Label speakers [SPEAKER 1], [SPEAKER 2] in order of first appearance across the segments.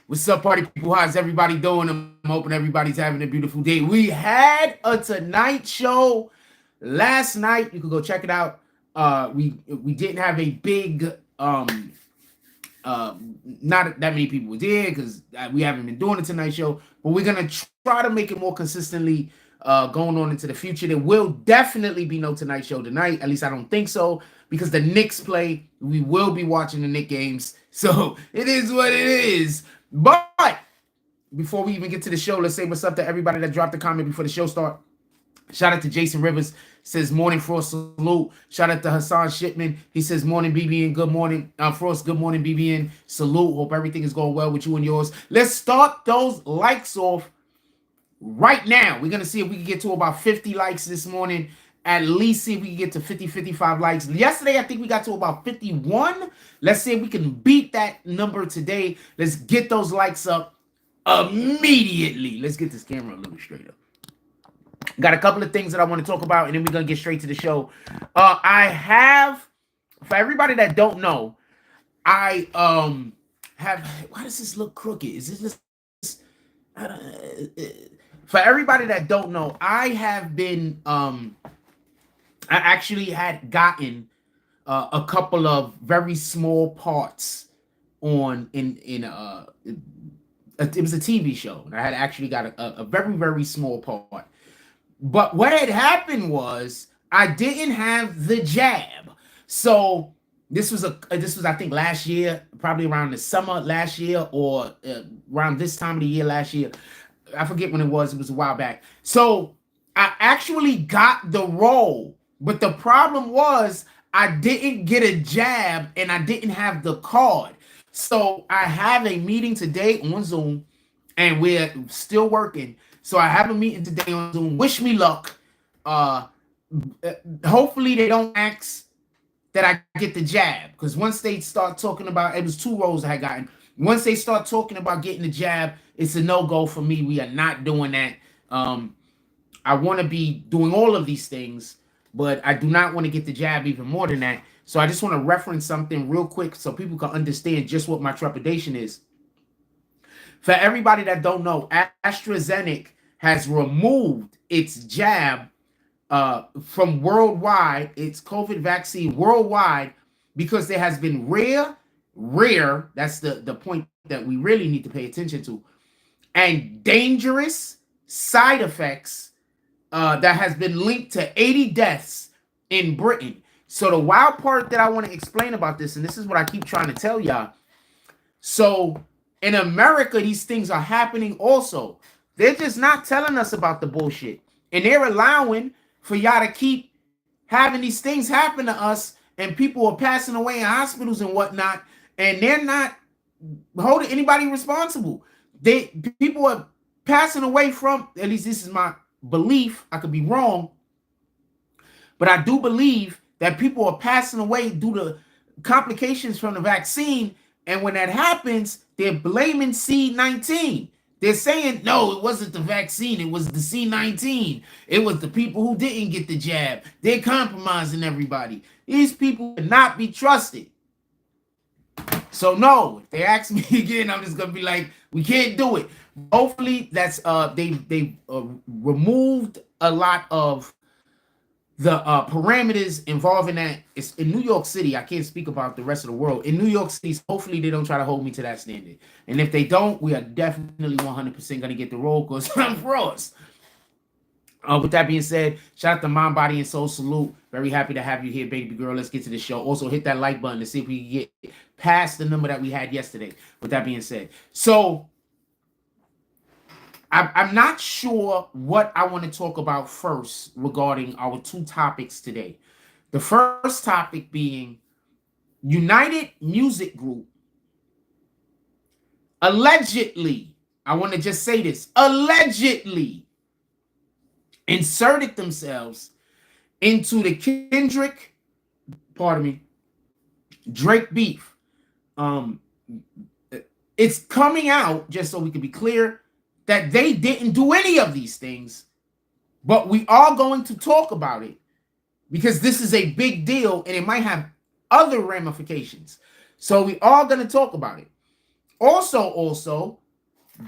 [SPEAKER 1] What's up, party people? How's everybody doing? I'm hoping everybody's having a beautiful day. We had a Tonight Show last night. You can go check it out. We didn't have a big not that many people did because we haven't been doing the Tonight Show, but we're gonna try to make it more consistently going on into the future. There will definitely be no Tonight Show tonight. At least I don't think so, because the Knicks play. We will be watching the Knicks games, so it is what it is. But before we even get to the show, let's say what's up to everybody that dropped a comment before the show start. Shout out to Jason Rivers, says morning Frost salute. Shout out to Hassan Shipman. He says morning BBN, good morning Frost, good morning BBN, salute. Hope everything is going well with you and yours. Let's start those likes off right now. We're gonna see if we can get to about 50 likes this morning. At least see if we can get to 55 likes. Yesterday, I think we got to about 51. Let's see if we can beat that number today. Let's get those likes up immediately. Let's get this camera a little straighter. Got a couple of things that I want to talk about, and then we're going to get straight to the show. I have, for everybody that don't know, I have, why does this look crooked? Is this just, for everybody that don't know, I have been, I actually had gotten a couple of very small parts on it was a TV show, and I had actually got a very small part. But what had happened was I didn't have the jab. So this was I think last year, probably around the summer last year, or around this time of the year last year. I forget when it was. It was a while back. So I actually got the role, but the problem was I didn't get a jab and I didn't have the card. So I have a meeting today on Zoom, and we're still working. So I have a meeting today on Zoom. Wish me luck. Hopefully they don't ask that I get the jab, because once they start talking about, it was 2 roles I had gotten. Once they start talking about getting the jab, it's a no-go for me. We are not doing that. I want to be doing all of these things, but I do not want to get the jab even more than that. So I just want to reference something real quick so people can understand just what my trepidation is. For everybody that don't know, AstraZeneca has removed its jab from worldwide, its COVID vaccine worldwide, because there has been rare, that's the point that we really need to pay attention to, and dangerous side effects that has been linked to 80 deaths in Britain. So the wild part that I want to explain about this, and this is what I keep trying to tell y'all. So in America, these things are happening also. They're just not telling us about the bullshit. And they're allowing for y'all to keep having these things happen to us, and people are passing away in hospitals and whatnot, and they're not holding anybody responsible. People are passing away from, at least this is my belief, I could be wrong, but I do believe that people are passing away due to complications from the vaccine, and when that happens, they're blaming C-19. They're saying, no, it wasn't the vaccine, it was the C-19. It was the people who didn't get the jab. They're compromising everybody. These people cannot be trusted. So no, if they ask me again, I'm just gonna be like, we can't do it. Hopefully that's they removed a lot of the parameters involving that. It's in New York City. I can't speak about the rest of the world. In New York City, hopefully they don't try to hold me to that standard. And if they don't, we are definitely 100% going to get the role, because I'm Frost. With that being said, shout out to Mind, Body, and Soul Salute. Very happy to have you here, baby girl. Let's get to the show. Also, hit that like button to see if we can get past the number that we had yesterday. With that being said. So, I'm not sure what I want to talk about first regarding our 2 topics today. The first topic being United Music Group allegedly, I want to just say this, allegedly inserted themselves into the Kendrick, Drake beef. It's coming out, just so we can be clear, that they didn't do any of these things, but we are going to talk about it because this is a big deal and it might have other ramifications. So we are going to talk about it. Also,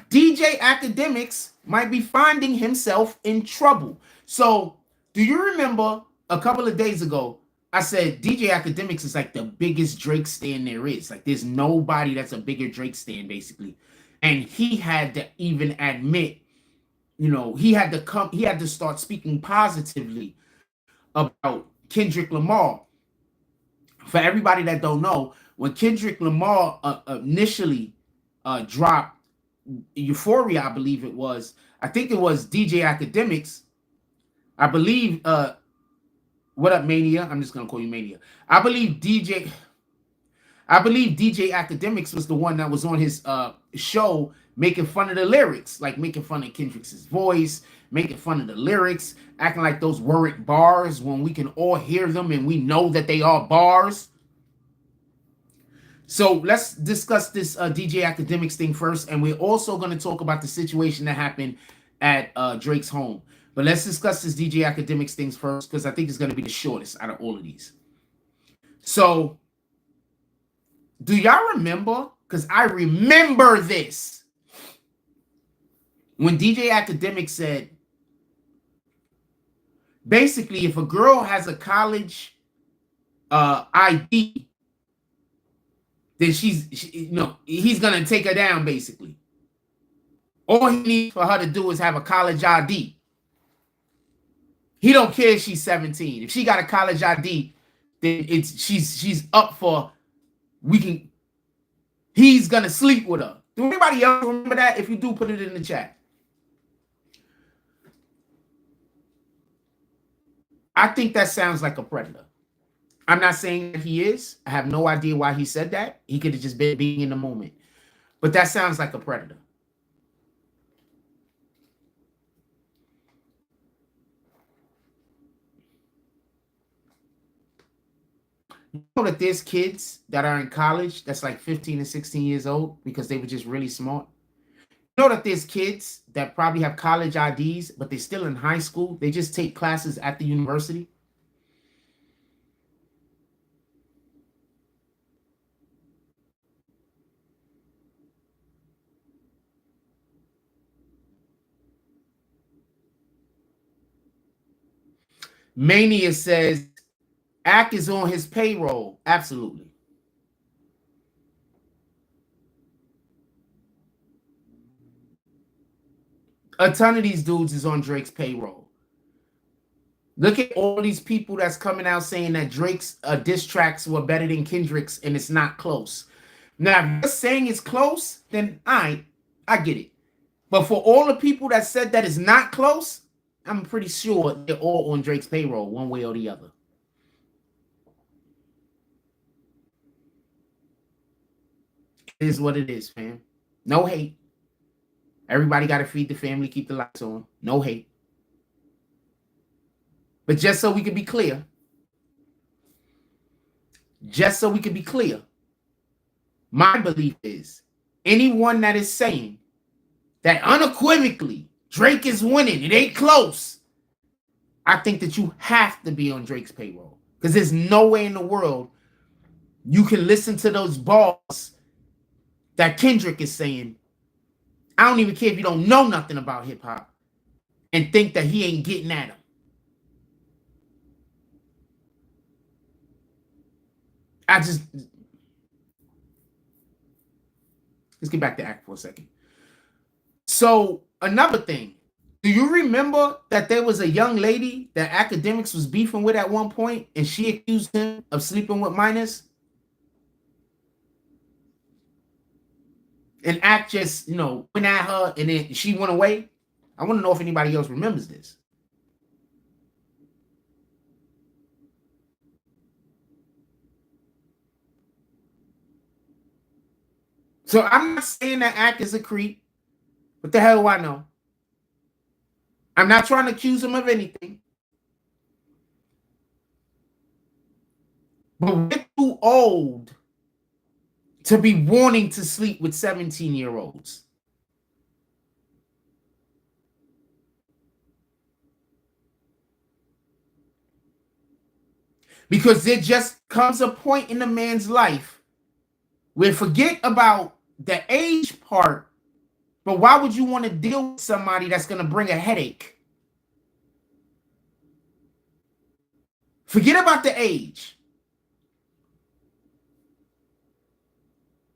[SPEAKER 1] DJ Akademiks might be finding himself in trouble. So, do you remember a couple of days ago, I said DJ Akademiks is like the biggest Drake stan there is. Like, there's nobody that's a bigger Drake stan, basically. And he had to even admit, he had to start speaking positively about Kendrick Lamar. For everybody that don't know, when Kendrick Lamar initially dropped Euphoria, I believe it was. I think it was DJ Akademiks. I believe. What up, Mania? I'm just gonna call you Mania. I believe DJ Akademiks was the one that was on his show making fun of the lyrics, like making fun of Kendrick's voice, making fun of the lyrics, acting like those weren't bars when we can all hear them and we know that they are bars. So let's discuss this DJ Akademiks thing first, and we're also going to talk about the situation that happened at Drake's home. But let's discuss this DJ Akademiks things first, because I think it's going to be the shortest out of all of these. So, do y'all remember? Because I remember this. When DJ Akademiks said, basically, if a girl has a college ID, then he's gonna take her down, basically. All he needs for her to do is have a college ID. He don't care if she's 17. If she got a college ID, then she's up for he's gonna sleep with her. Do anybody else remember that? If you do, put it in the chat. I think that sounds like a predator. I'm not saying that he is. I have no idea why he said that. He could have just been being in the moment. But that sounds like a predator. You know that there's kids that are in college that's like 15 and 16 years old because they were just really smart. You know that there's kids that probably have college IDs, but they're still in high school. They just take classes at the university. Mania says, Ak is on his payroll. Absolutely. A ton of these dudes is on Drake's payroll. Look at all these people that's coming out saying that Drake's diss tracks were better than Kendrick's, and it's not close. Now, if you're saying it's close, then I get it. But for all the people that said that it's not close, I'm pretty sure they're all on Drake's payroll, one way or the other. It is what it is, fam. No hate. Everybody got to feed the family, keep the lights on. No hate. But just so we can be clear, my belief is anyone that is saying that unequivocally Drake is winning, it ain't close, I think that you have to be on Drake's payroll. Because there's no way in the world you can listen to those bars that Kendrick is saying. I don't even care if you don't know nothing about hip hop and think that he ain't getting at him. Let's get back to Ak for a second. So another thing, do you remember that there was a young lady that Akademiks was beefing with at one point, and she accused him of sleeping with minors? And Ak just, went at her, and then she went away. I want to know if anybody else remembers this. So I'm not saying that Ak is a creep. What the hell do I know? I'm not trying to accuse him of anything. But we're too old to be wanting to sleep with 17-year-olds. Because there just comes a point in a man's life where forget about the age part, but why would you want to deal with somebody that's going to bring a headache? Forget about the age.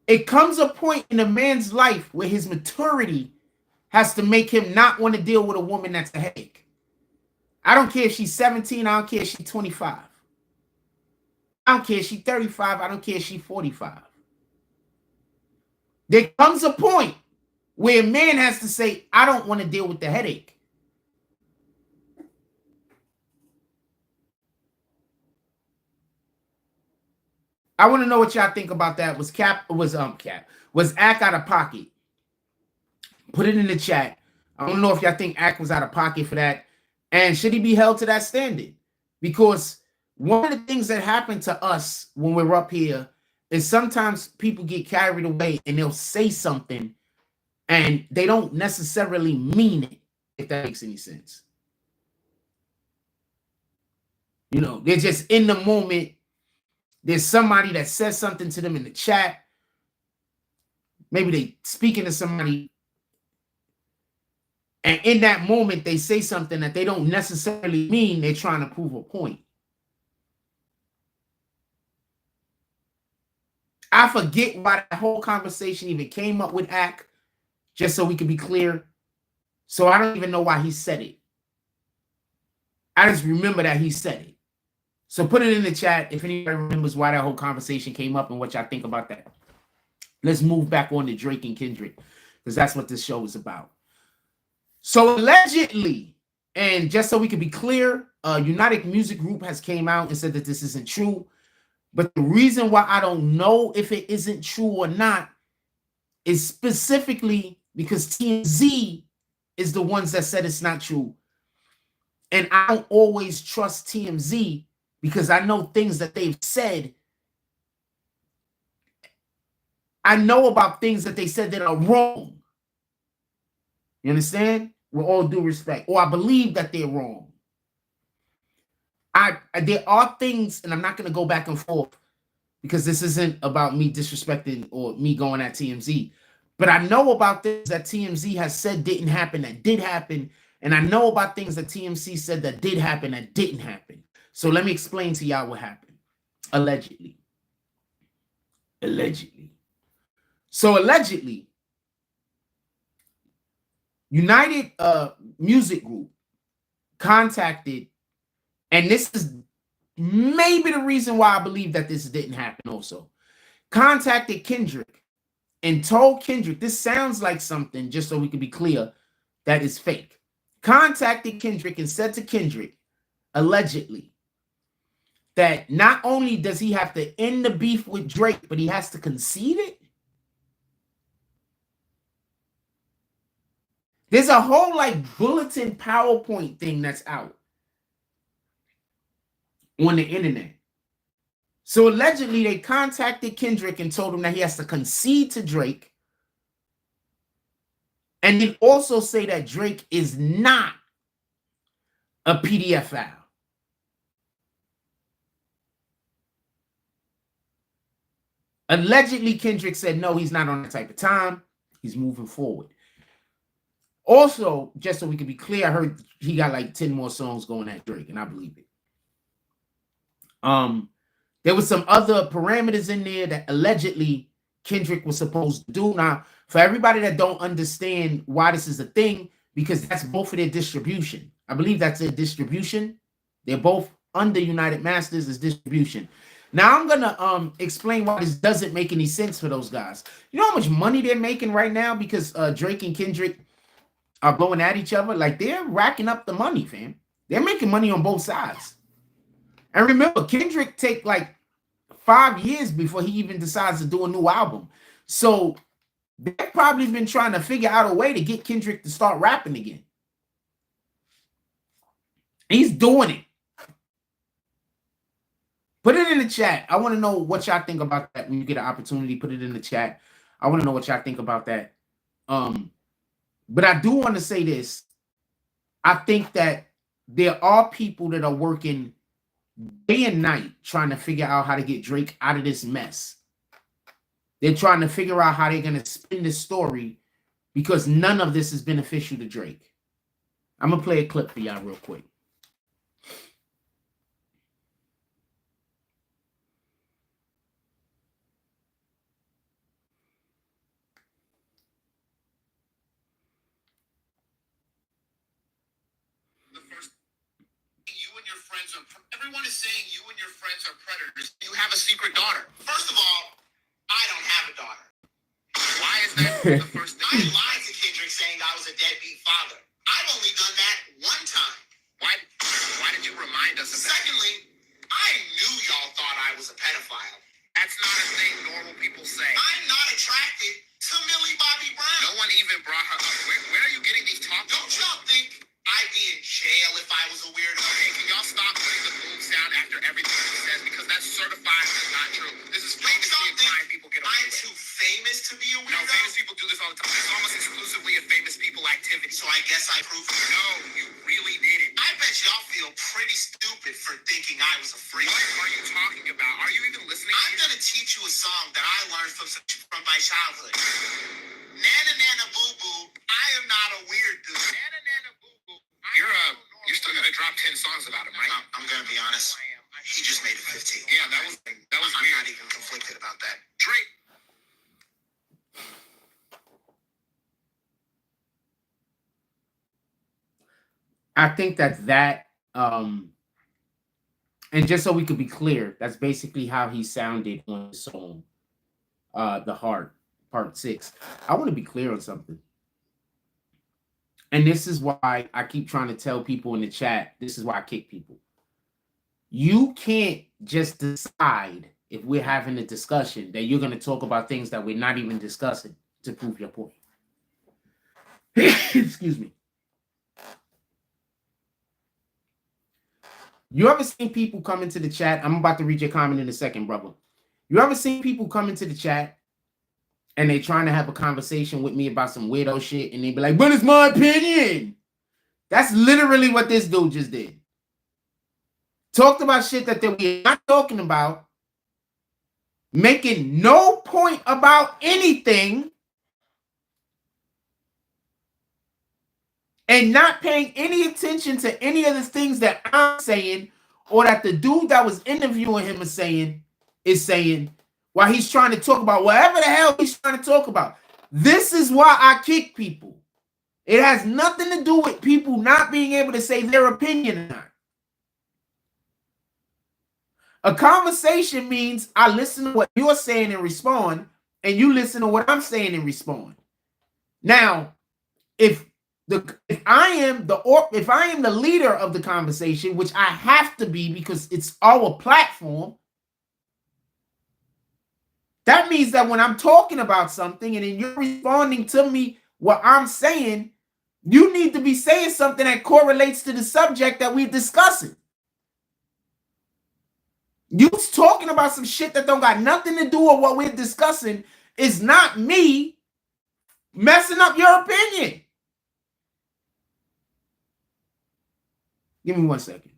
[SPEAKER 1] It comes a point in a man's life where his maturity has to make him not want to deal with a woman that's a headache. I don't care if she's 17. I don't care if she's 25. I don't care if she's 35. I don't care if she's 45. There comes a point where a man has to say, I don't want to deal with the headache. I want to know what y'all think about that. Was Ack out of pocket? Put it in the chat. I don't know if y'all think Ack was out of pocket for that. And should he be held to that standard? Because one of the things that happen to us when we're up here is sometimes people get carried away and they'll say something and they don't necessarily mean it, if that makes any sense. You know, they're just in the moment. There's somebody that says something to them in the chat. Maybe they speaking to somebody, and in that moment, they say something that they don't necessarily mean. They're trying to prove a point. I forget why that whole conversation even came up with Ack, just so we can be clear. So I don't even know why he said it. I just remember that he said it. So put it in the chat if anybody remembers why that whole conversation came up and what y'all think about that. Let's move back on to Drake and Kendrick, because that's what this show is about. So allegedly, and just so we can be clear, United Music Group has came out and said that this isn't true. But the reason why I don't know if it isn't true or not is specifically because TMZ is the ones that said it's not true. And I don't always trust TMZ because I know things that they've said. I know about things that they said that are wrong. You understand? With all due respect. Or I believe that they're wrong. There are things, and I'm not going to go back and forth because this isn't about me disrespecting or me going at TMZ. But I know about things that TMZ has said didn't happen that did happen. And I know about things that TMZ said that did happen that didn't happen. So let me explain to y'all what happened. Allegedly. So allegedly, United Music Group contacted, and this is maybe the reason why I believe that this didn't happen also, contacted Kendrick and told Kendrick, this sounds like something, just so we can be clear, that is fake. Contacted Kendrick and said to Kendrick, allegedly, that not only does he have to end the beef with Drake, but he has to concede it. There's a whole like bulletin PowerPoint thing that's out on the internet. So allegedly they contacted Kendrick and told him that he has to concede to Drake. And then also say that Drake is not a PDF file. Allegedly, Kendrick said, no, he's not on that type of time. He's moving forward. Also, just so we can be clear, I heard he got like 10 more songs going at Drake, and I believe it. There was some other parameters in there that allegedly Kendrick was supposed to do. Now, for everybody that don't understand why this is a thing, because that's both of their distribution. I believe that's their distribution. They're both under United Masters as distribution. Now, I'm going to explain why this doesn't make any sense for those guys. You know how much money they're making right now because Drake and Kendrick are going at each other? Like, they're racking up the money, fam. They're making money on both sides. And remember, Kendrick take like 5 years before he even decides to do a new album. So they've probably been trying to figure out a way to get Kendrick to start rapping again. He's doing it. Put it in the chat. I want to know what y'all think about that when you get an opportunity. Put it in the chat. I want to know what y'all think about that. But I do want to say this. I think that there are people that are working day and night trying to figure out how to get Drake out of this mess. They're trying to figure out how they're going to spin this story because none of this is beneficial to Drake. I'm going to play a clip for y'all real quick.
[SPEAKER 2] You and your friends are, everyone is saying you and your friends are predators. You have a secret daughter. First of all, I don't have a daughter. Why is that the first thing? I lied to Kendrick saying I was a deadbeat father. I've only done that one time. Why did you remind us of that? Secondly, I knew y'all thought I was a pedophile. That's not a thing normal people say. I'm not attracted to Millie Bobby Brown. No one even brought her up. Where are you getting these talk? Don't y'all think I'd be in jail if I was a weirdo? Okay, can y'all stop putting the boom sound after everything he says? Because that's certified as not true. This is famously a crime people get away with. I'm too famous to be a weirdo? No, famous people do this all the time. It's almost exclusively a famous people activity. So I guess I proved it. No, you really didn't. I bet y'all feel pretty stupid for thinking I was a freak. What are you talking about? Are you even listening? I'm gonna teach you a song that I learned from my childhood. Nana Nana Boo Boo, I am not a weird dude. Nana Nana Boo Boo. You're still gonna drop 10 songs about him, right? I'm gonna be honest. He just made it 15. Yeah, that was weird. I'm not even conflicted about that. Drake.
[SPEAKER 1] I think that and just so we could be clear, that's basically how he sounded on the song, The Heart, Part 6. I want to be clear on something. And this is why I keep trying to tell people in the chat, this is why I kick people. You can't just decide if we're having a discussion that you're going to talk about things that we're not even discussing to prove your point. Excuse me. You ever seen people come into the chat? I'm about to read your comment in a second, brother. You ever seen people come into the chat and they trying to have a conversation with me about some weirdo shit and they be like, but it's my opinion. That's literally what this dude just did. Talked about shit that we're not talking about, making no point about anything, and not paying any attention to any of the things that I'm saying or that the dude that was interviewing him is saying while he's trying to talk about whatever the hell he's trying to talk about. This is why I kick people. It has nothing to do with people not being able to say their opinion or not. A conversation means I listen to what you're saying and respond, and you listen to what I'm saying and respond. Now, if I am the leader of the conversation, which I have to be because it's our platform, that means that when I'm talking about something and then you're responding to me what I'm saying, you need to be saying something that correlates to the subject that we're discussing. You talking about some shit that don't got nothing to do with what we're discussing is not me messing up your opinion. Give me 1 second.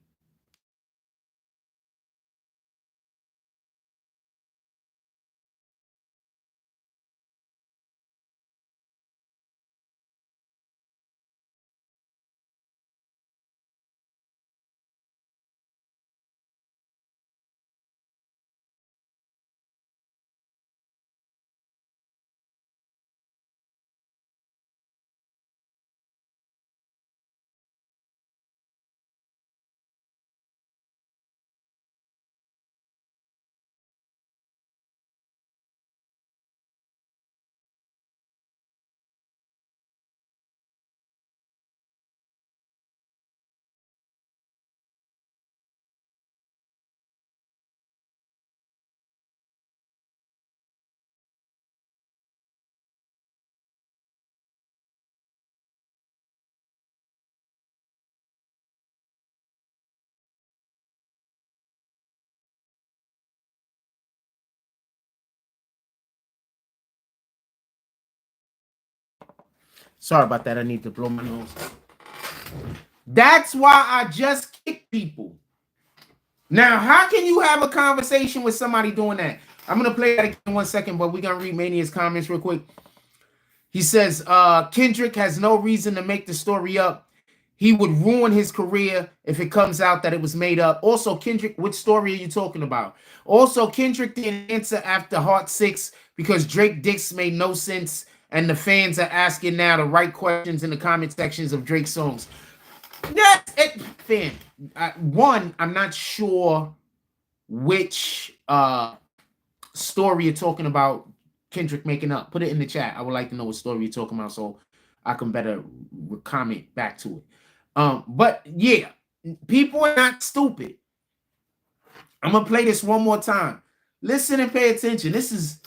[SPEAKER 1] Sorry about that. I need to blow my nose. That's why I just kick people. Now, how can you have a conversation with somebody doing that? I'm gonna play that again in 1 second, but we're gonna read Mania's comments real quick. He says, Kendrick has no reason to make the story up. He would ruin his career if it comes out that it was made up. Also, Kendrick, which story are you talking about? Also, Kendrick didn't answer after Heart 6 because Drake dicks made no sense, and the fans are asking now the right questions in the comment sections of Drake's songs. That's it, fan. One, I'm not sure which story you're talking about Kendrick making up. Put it in the chat. I would like to know what story you're talking about so I can better comment back to it. But yeah, people are not stupid. I'm gonna play this one more time. Listen and pay attention. This is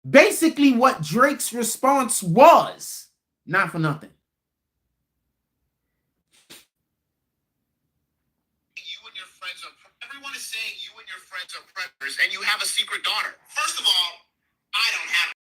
[SPEAKER 1] basically what Drake's response was. Not for nothing.
[SPEAKER 2] Everyone is saying you and your friends are predators and you have a secret daughter. First of all, I don't have it.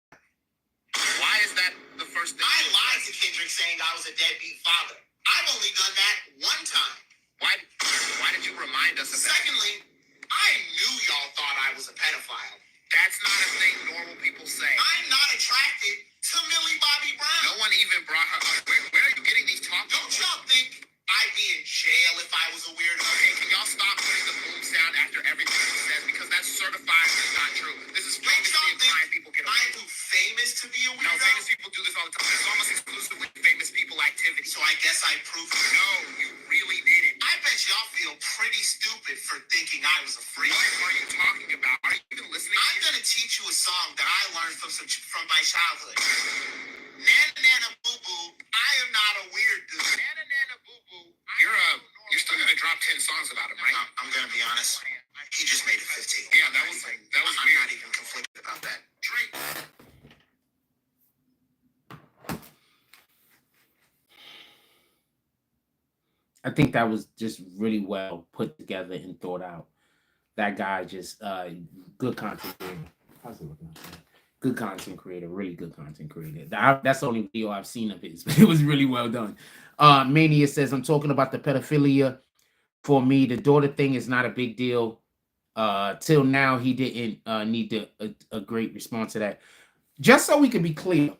[SPEAKER 2] Why is that the first thing? I lied to Kendrick saying I was a deadbeat father. I've only done that one time. Why did you remind us of that? Secondly, I knew y'all thought I was a pedophile. That's not a thing normal people say. I'm not attracted to Millie Bobby Brown. No one even brought her up. Where are you getting these talks? Don't y'all think I'd be in jail if I was a weirdo? Okay, can y'all stop putting the boom sound after everything he says? Because that's certified is not true. This is famously implying people get away. I'm too famous to be a weirdo? No, famous people do this all the time. It's almost exclusively famous people activity. So I guess I proved it. No, you really didn't. I bet y'all feel pretty stupid for thinking I was a freak. What are you talking about? Are you even listening? I'm gonna teach you a song that I learned from my childhood. Nana Nana Boo Boo, I am not a weird dude. Nana Nana Boo Boo, you're still gonna drop 10 songs about him, right? I'm gonna be honest. He just made it 15. Yeah, that was weird. I'm not even conflicted about that. Drake.
[SPEAKER 1] I think that was just really well put together and thought out. That guy just good content creator. How's it looking? Good content creator, really good content creator. That's the only video I've seen of his, but it was really well done. Mania says, I'm talking about the pedophilia. For me, the daughter thing is not a big deal. Till now, he didn't need a great response to that. Just so we can be clear,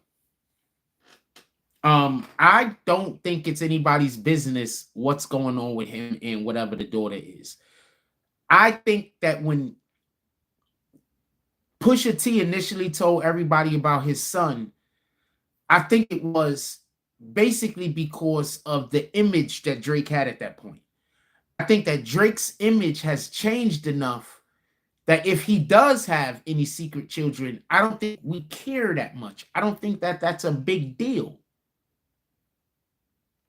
[SPEAKER 1] I don't think it's anybody's business what's going on with him and whatever the daughter is. I think that when Pusha T initially told everybody about his son, I think it was basically because of the image that Drake had at that point. I think that Drake's image has changed enough that if he does have any secret children, I don't think we care that much. I don't think that that's a big deal.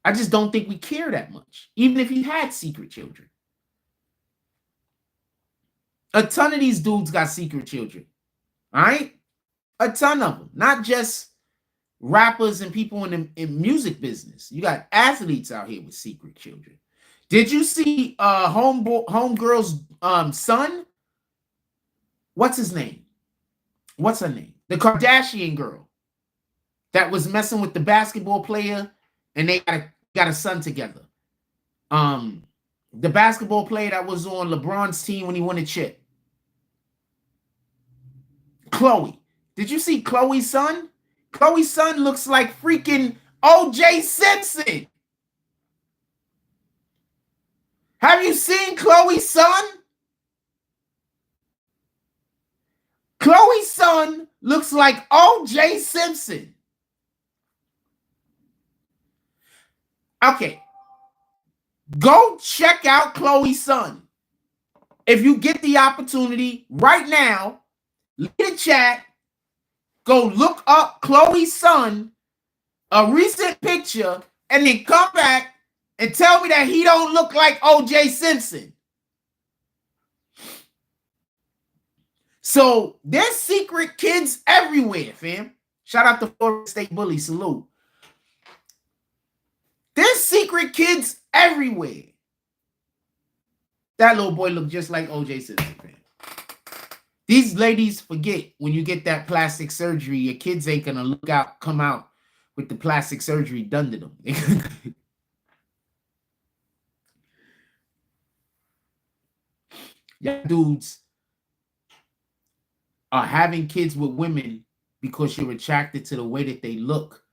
[SPEAKER 1] I just don't think we care that much, even if he had secret children. A ton of these dudes got secret children. All right? A ton of them. Not just rappers and people in music business. You got athletes out here with secret children. Did you see homegirl's son? What's his name? What's her name? The Kardashian girl that was messing with the basketball player, and they got a son together. The basketball player that was on LeBron's team when he won a chip. Chloe. Did you see Chloe's son? Chloe's son looks like freaking O.J. Simpson. Have you seen Chloe's son? Chloe's son looks like O.J. Simpson. Okay. Go check out Chloe's son. If you get the opportunity right now, leave the chat. Go look up Chloe's son, a recent picture, and then come back and tell me that he don't look like O.J. Simpson. So there's secret kids everywhere, fam. Shout out to Florida State Bully. Salute. There's secret kids everywhere. That little boy looked just like O.J. Simpson, fam. These ladies forget when you get that plastic surgery, your kids ain't gonna come out with the plastic surgery done to them. Yeah, dudes are having kids with women because you're attracted to the way that they look,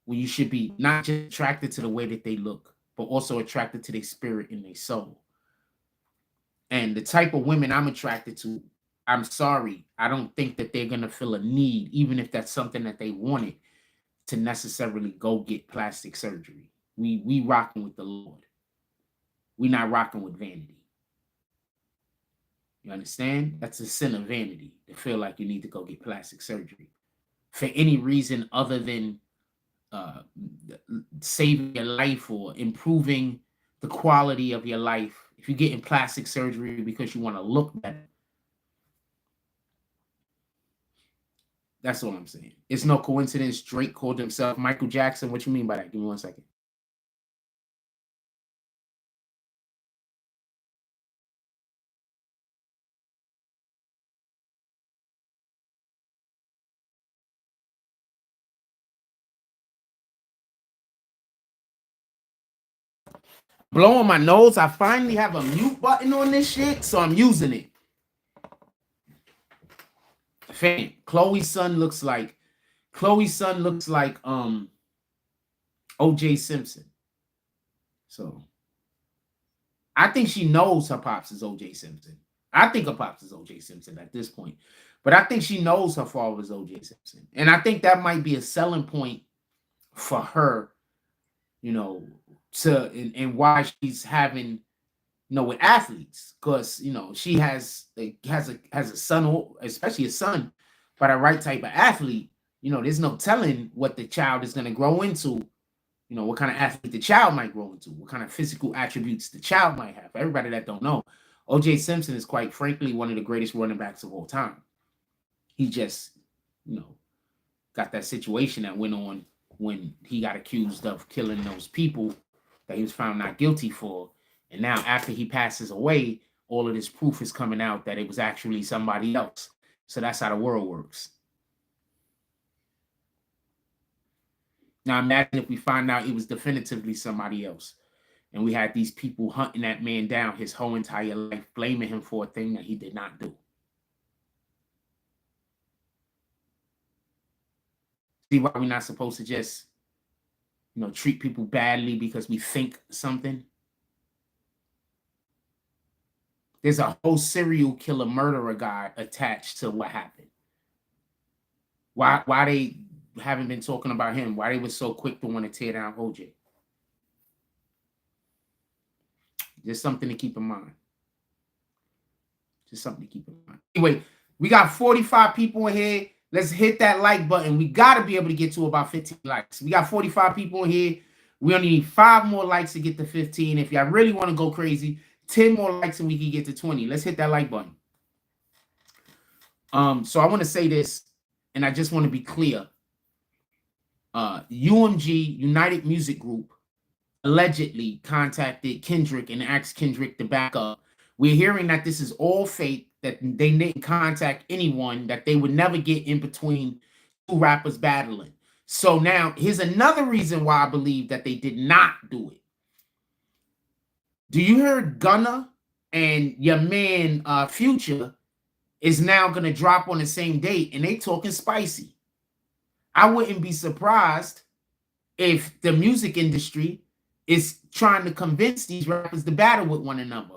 [SPEAKER 1] when you should be not just attracted to the way that they look, but also attracted to their spirit and their soul. And the type of women I'm attracted to, I'm sorry, I don't think that they're going to feel a need, even if that's something that they wanted, to necessarily go get plastic surgery. We rocking with the Lord. We not rocking with vanity. You understand? That's a sin of vanity to feel like you need to go get plastic surgery for any reason other than uh, saving your life or improving the quality of your life. If you're getting plastic surgery because you want to look better, that's all I'm saying. It's no coincidence Drake called himself Michael Jackson. What you mean by that? Give me 1 second. Blowing my nose. I finally have a mute button on this shit, so I'm using it. Fam, Chloe's son looks like OJ Simpson. So I think she knows her pops is OJ Simpson. I think her pops is OJ Simpson at this point. But I think she knows her father is OJ Simpson. And I think that might be a selling point for her, you know, and why she's having, with athletes. Because, she has a son, especially a son, by the right type of athlete. There's no telling what the child is going to grow into. What kind of athlete the child might grow into, what kind of physical attributes the child might have. For everybody that don't know, OJ Simpson is quite frankly one of the greatest running backs of all time. He just, got that situation that went on when he got accused of killing those people that he was found not guilty for. And now after he passes away, all of this proof is coming out that it was actually somebody else. So that's how the world works. Now imagine if we find out it was definitively somebody else, and we had these people hunting that man down his whole entire life, blaming him for a thing that he did not do. See why we're not supposed to just, treat people badly because we think something? There's a whole serial killer murderer guy attached to what happened. Why they haven't been talking about him? Why they were so quick to want to tear down OJ? Just something to keep in mind. Just something to keep in mind. Anyway, we got 45 people in here. Let's hit that like button. We got to be able to get to about 15 likes. We got 45 people in here. We only need 5 more likes to get to 15. If y'all really want to go crazy, 10 more likes and we can get to 20. Let's hit that like button. So I want to say this, and I just want to be clear. UMG, United Music Group, allegedly contacted Kendrick and asked Kendrick to back up. We're hearing that this is all fake, that they didn't contact anyone, that they would never get in between two rappers battling. So now here's another reason why I believe that they did not do it. Do you hear Gunna and your man Future is now going to drop on the same date, and they talking spicy? I wouldn't be surprised if the music industry is trying to convince these rappers to battle with one another.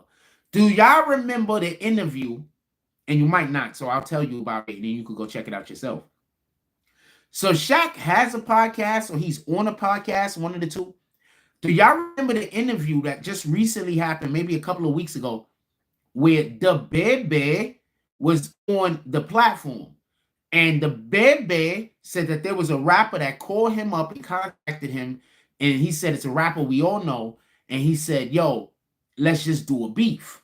[SPEAKER 1] Do y'all remember the interview? And you might not, so I'll tell you about it, and then you could go check it out yourself. So Shaq has a podcast, or he's on a podcast, one of the two. Do y'all remember the interview that just recently happened, maybe a couple of weeks ago, where the Bebe was on the platform? And the Bebe said that there was a rapper that called him up and contacted him, and he said it's a rapper we all know, and he said, yo, let's just do a beef.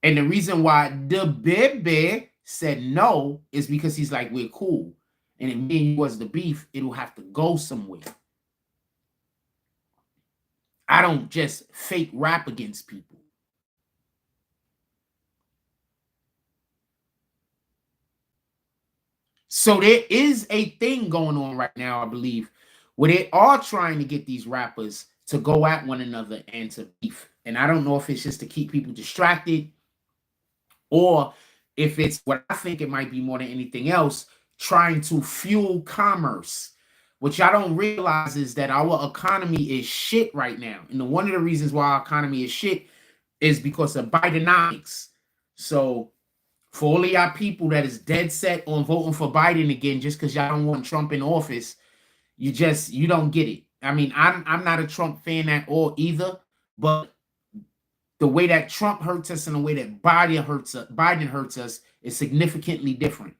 [SPEAKER 1] And the reason why the Bebe said no is because he's like, we're cool. And if me and you was the beef, it'll have to go somewhere. I don't just fake rap against people. So there is a thing going on right now, I believe, where they are trying to get these rappers to go at one another and to beef. And I don't know if it's just to keep people distracted, or if it's what I think it might be more than anything else, trying to fuel commerce. What y'all don't realize is that our economy is shit right now. And one of the reasons why our economy is shit is because of Bidenomics. So for all of y'all people that is dead set on voting for Biden again, just because y'all don't want Trump in office, you don't get it. I mean, I'm not a Trump fan at all either, but the way that Trump hurts us and the way that Biden hurts us is significantly different.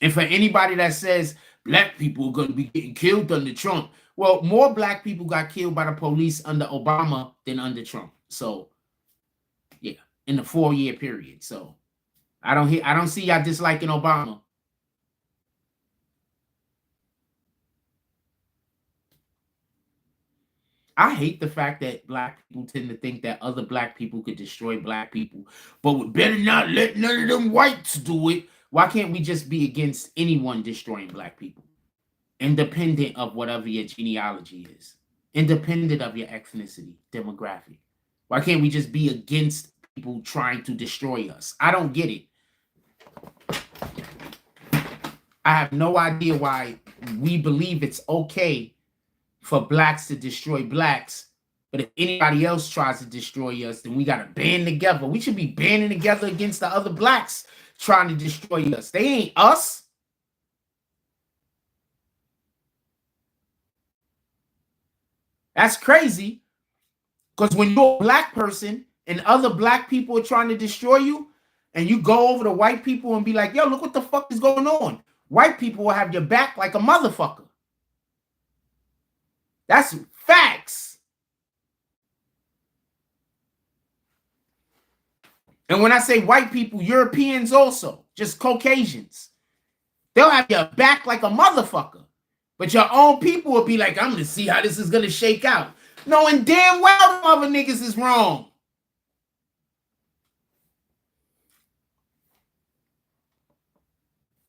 [SPEAKER 1] And for anybody that says black people are going to be getting killed under Trump, well, more black people got killed by the police under Obama than under Trump. So, yeah, in the 4-year period. So, I don't see y'all disliking Obama. I hate the fact that black people tend to think that other black people could destroy black people, but we better not let none of them whites do it. Why can't we just be against anyone destroying black people? Independent of whatever your genealogy is. Independent of your ethnicity, demographic. Why can't we just be against people trying to destroy us? I don't get it. I have no idea why we believe it's okay for blacks to destroy blacks, but if anybody else tries to destroy us, then we got to band together. We should be banding together against the other blacks trying to destroy us. They ain't us. That's crazy, because when you're a black person and other black people are trying to destroy you, and you go over to white people and be like, yo, look what the fuck is going on. White people will have your back like a motherfucker. That's facts. And when I say white people, Europeans also, just Caucasians. They'll have your back like a motherfucker. But your own people will be like, I'm going to see how this is going to shake out. Knowing damn well the other niggas is wrong.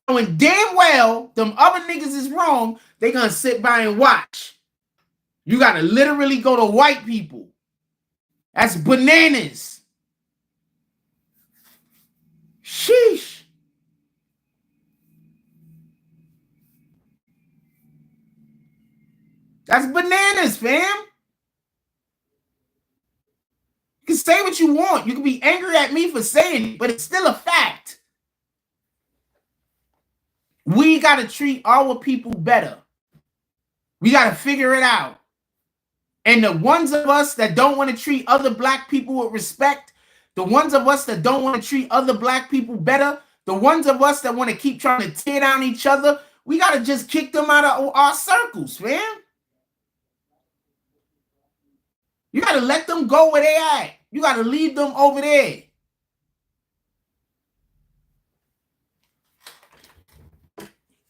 [SPEAKER 1] Knowing damn well them other niggas is wrong, they going to sit by and watch. You got to literally go to white people. That's bananas. Sheesh. That's bananas, fam. You can say what you want. You can be angry at me for saying it, but it's still a fact. We got to treat our people better. We got to figure it out. And the ones of us that don't want to treat other black people with respect, the ones of us that don't want to treat other black people better, the ones of us that want to keep trying to tear down each other, we got to just kick them out of our circles, man. You got to let them go where they at. You got to leave them over there.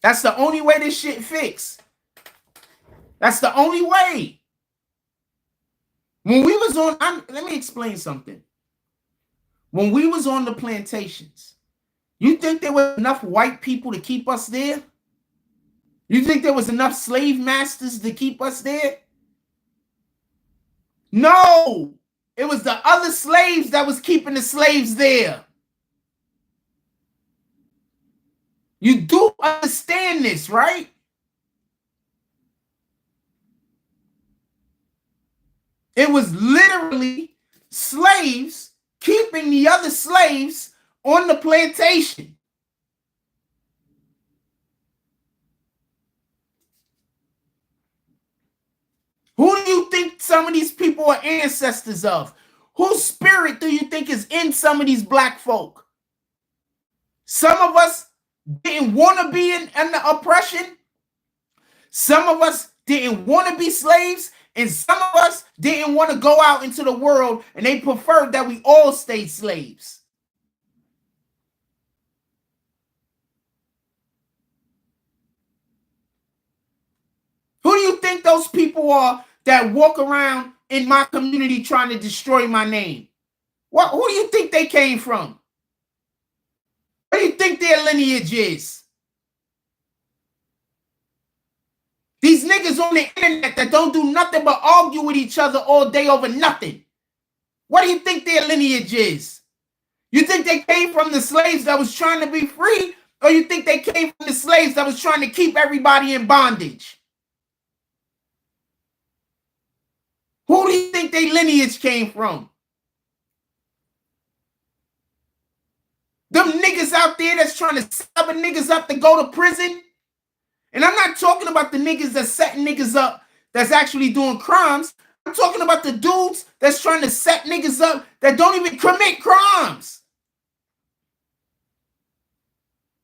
[SPEAKER 1] That's the only way this shit fixed. That's the only way. When we was on, let me explain something. When we was on the plantations, you think there were enough white people to keep us there? You think there was enough slave masters to keep us there? No, it was the other slaves that was keeping the slaves there. You do understand this, right? It was literally slaves keeping the other slaves on the plantation. Who do you think some of these people are ancestors of? Whose spirit do you think is in some of these black folk? Some of us didn't want to be in the oppression. Some of us didn't want to be slaves. And some of us didn't want to go out into the world, and they preferred that we all stay slaves. Who do you think those people are that walk around in my community trying to destroy my name? Who do you think they came from? What do you think their lineage is? These niggas on the internet that don't do nothing but argue with each other all day over nothing. What do you think their lineage is? You think they came from the slaves that was trying to be free, or you think they came from the slaves that was trying to keep everybody in bondage? Who do you think their lineage came from? Them niggas out there that's trying to set other niggas up to go to prison. And I'm not talking about the niggas that's setting niggas up that's actually doing crimes. I'm talking about the dudes that's trying to set niggas up that don't even commit crimes.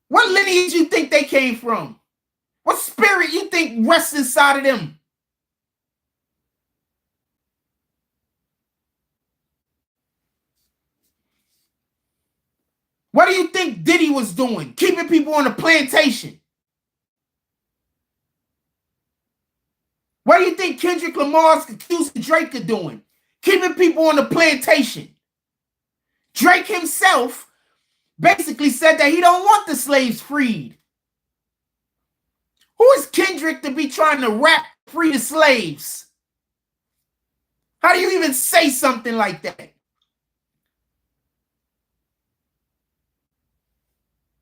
[SPEAKER 1] What lineage you think they came from? What spirit you think rests inside of them? What do you think Diddy was doing? Keeping people on the plantation. What do you think Kendrick Lamar's accused Drake are doing? Keeping people on the plantation. Drake himself basically said that he don't want the slaves freed. Who is Kendrick to be trying to rap free the slaves? How do you even say something like that?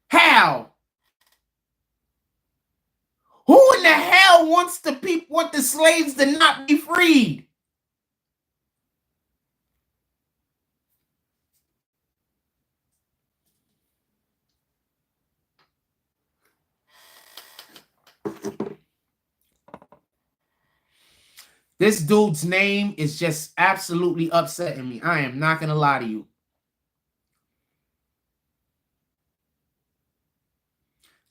[SPEAKER 1] How? Who in the hell want the slaves to not be freed? This dude's name is just absolutely upsetting me. I am not going to lie to you.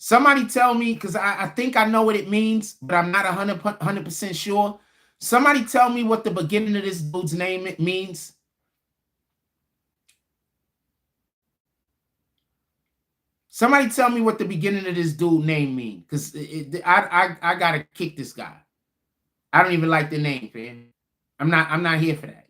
[SPEAKER 1] Somebody tell me, because I think I know what it means, but I'm not 100% sure. Somebody tell me what the beginning of this dude's name means. Somebody tell me what the beginning of this dude's name means, because I got to kick this guy. I don't even like the name, fam. I'm not here for that.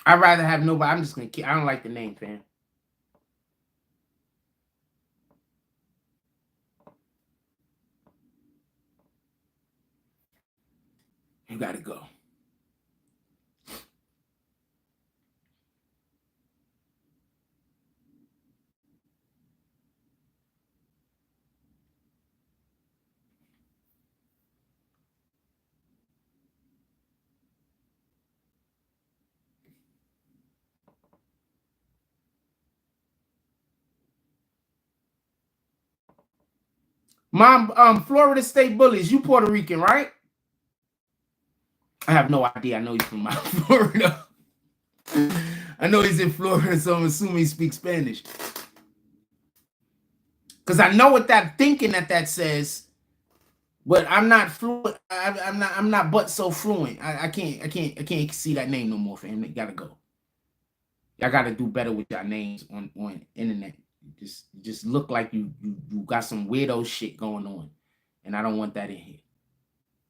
[SPEAKER 1] I'd rather have nobody. I'm just gonna kick. I don't like the name, fam. You gotta go. Mom, Florida State Bullies. You Puerto Rican, right? I have no idea. I know he's from Florida. I know he's in Florida, so I'm assuming he speaks Spanish. Because I know what that thinking that says, but I'm not fluent. I'm not but so fluent. I can't see that name no more, fam. It gotta go. Y'all gotta do better with your names on internet. Just look like you got some weirdo shit going on, and I don't want that in here.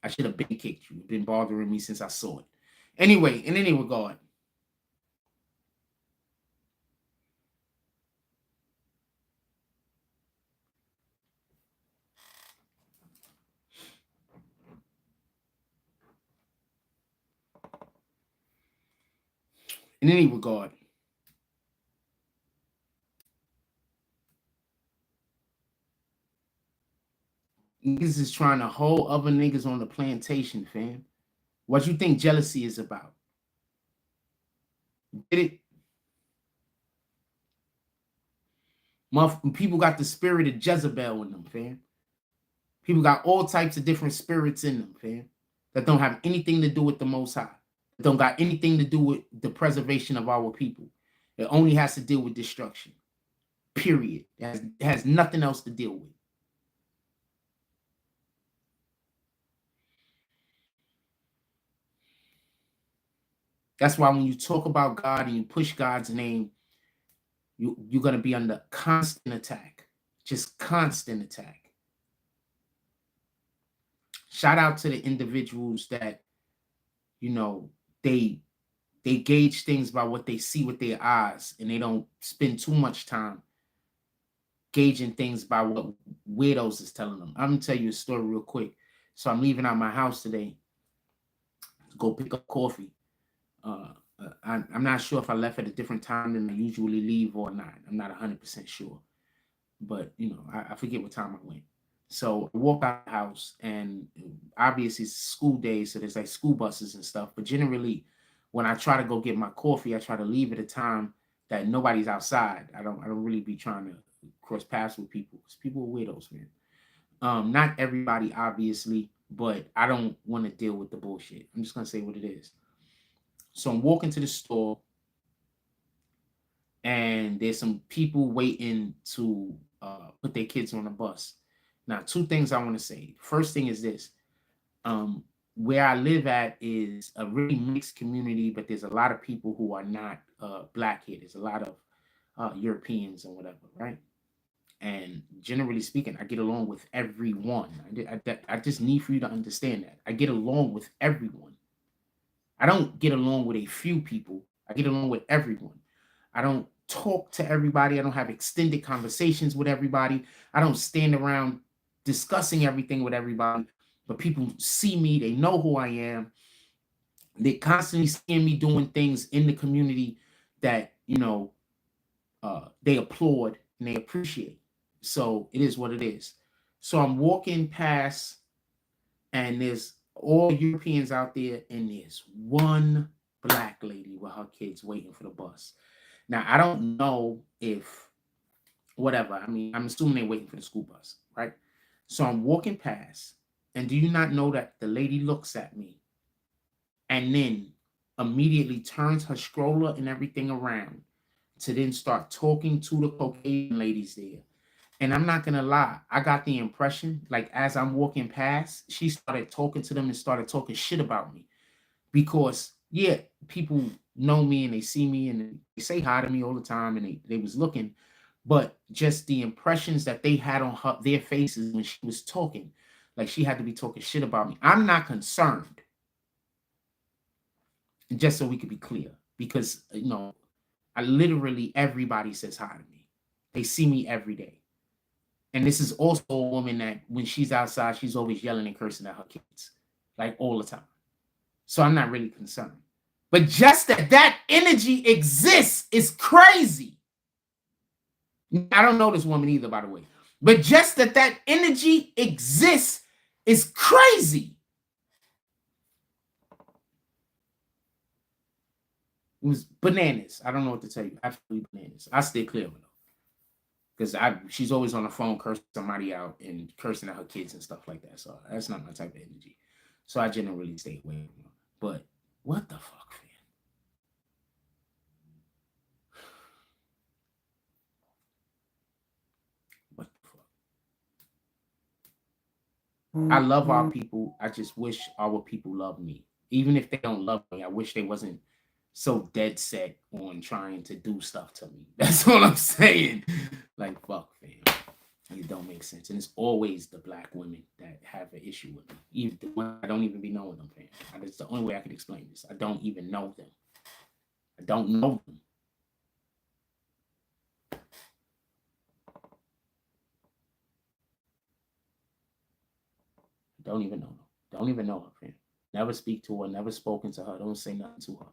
[SPEAKER 1] I should have been kicked you. You've been bothering me since I saw it. Anyway, in any regard. In any regard. Niggas is trying to hold other niggas on the plantation, fam. What you think jealousy is about? Get it? People got the spirit of Jezebel in them, fam. People got all types of different spirits in them, fam, that don't have anything to do with the Most High. That don't got anything to do with the preservation of our people. It only has to deal with destruction. Period. It has nothing else to deal with. That's why when you talk about God and you push God's name, you're going to be under constant attack. Just constant attack. Shout out to the individuals that, you know, they they gauge things by what they see with their eyes, and they don't spend too much time gauging things by what weirdos is telling them. I'm gonna tell you a story real quick. So I'm leaving out my house today to go pick up coffee. I'm not sure if I left at a different time than I usually leave or not. I'm not 100% sure, but I forget what time I went. So I walk out of the house, and obviously it's school day, so there's like school buses and stuff. But generally, when I try to go get my coffee, I try to leave at a time that nobody's outside. I don't really be trying to cross paths with people, because people are weirdos, man. Not everybody, obviously, but I don't want to deal with the bullshit. I'm just gonna say what it is. So I'm walking to the store, and there's some people waiting to put their kids on a bus. Now, two things I want to say. First thing is this. Where I live at is a really mixed community, but there's a lot of people who are not black here. There's a lot of Europeans and whatever, right? And generally speaking, I get along with everyone. I just need for you to understand that. I get along with everyone. I don't get along with a few people. I get along with everyone. I don't talk to everybody. I don't have extended conversations with everybody. I don't stand around discussing everything with everybody. But people see me. They know who I am. They constantly seeing me doing things in the community that, they applaud and they appreciate. So it is what it is. So I'm walking past, and there's all Europeans out there, and there's one black lady with her kids waiting for the bus. Now, I don't know if whatever. I mean, I'm assuming they're waiting for the school bus, right? So I'm walking past, and do you not know that the lady looks at me and then immediately turns her stroller and everything around to then start talking to the Caucasian ladies there? And I'm not going to lie, I got the impression, like, as I'm walking past, she started talking to them and started talking shit about me. Because, yeah, people know me and they see me and they say hi to me all the time, and they was looking. But just the impressions that they had on their faces when she was talking, like she had to be talking shit about me. I'm not concerned. Just so we could be clear. Because, I literally, everybody says hi to me. They see me every day. And this is also a woman that when she's outside, she's always yelling and cursing at her kids, like all the time. So I'm not really concerned. But just that energy exists is crazy. I don't know this woman either, by the way. But just that energy exists is crazy. It was bananas. I don't know what to tell you. Absolutely bananas. I stay clear with her. Because she's always on the phone cursing somebody out and cursing at her kids and stuff like that. So that's not my type of energy. So I generally stay away from her. But what the fuck, fam? What the fuck? I love our people. I just wish our people love me. Even if they don't love me, I wish they wasn't so dead set on trying to do stuff to me. That's all I'm saying. Like, fuck, fam. It don't make sense. And it's always the black women that have an issue with me. Even the one I don't even be knowing them, fam. That's the only way I can explain this. I don't even know them. I don't know them. Don't even know her. Don't even know her, fam. Never speak to her, never spoken to her. Don't say nothing to her.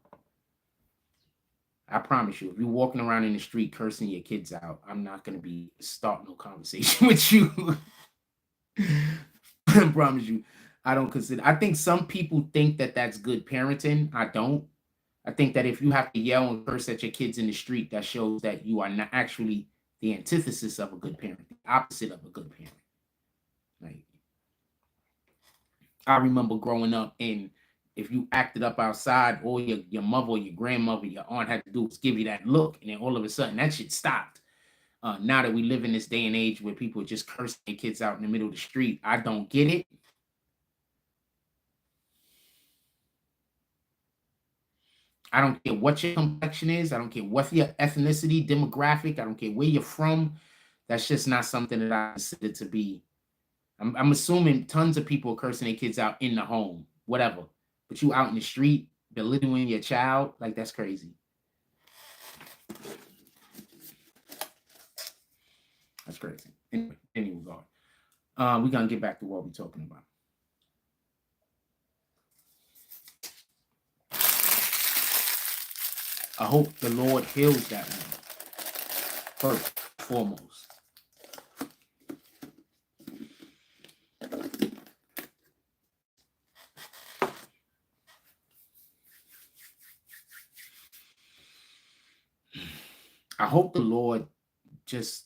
[SPEAKER 1] I promise you, if you're walking around in the street cursing your kids out, I'm not going to be starting no conversation with you. I promise you. I think some people think that that's good parenting. I don't. I think that if you have to yell and curse at your kids in the street, that shows that you are not actually the antithesis of a good parent, the opposite of a good parent. Like, I remember growing up, and if you acted up outside, all your mother or your grandmother, your aunt had to do was give you that look, and then all of a sudden that shit stopped. Now that we live in this day and age where people are just cursing their kids out in the middle of the street, I don't get it. I don't care what your complexion is. I don't care what your ethnicity, demographic. I don't care where you're from. That's just not something that I consider to be. I'm assuming tons of people are cursing their kids out in the home, whatever. But you out in the street, belittling your child, like that's crazy. That's crazy. Anyway, regard. We're gonna get back to what we're talking about. I hope the Lord heals that one. First, foremost. I hope the Lord just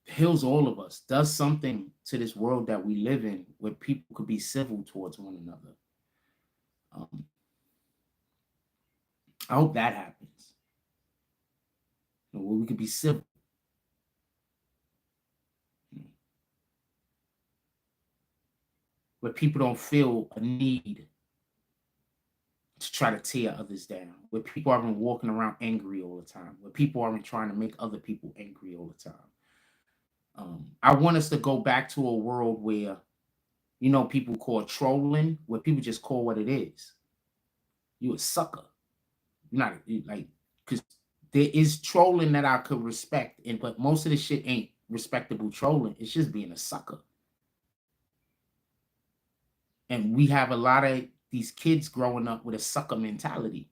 [SPEAKER 1] heals all of us, does something to this world that we live in where people could be civil towards one another. I hope that happens. Where we could be civil. Where people don't feel a need to try to tear others down. Where people aren't walking around angry all the time. Where people aren't trying to make other people angry all the time. I want us to go back to a world where, you know, people call trolling, where people just call what it is. You a sucker. You're not like, because there is trolling that I could respect, but most of the shit ain't respectable trolling. It's just being a sucker. And we have a lot of these kids growing up with a sucker mentality.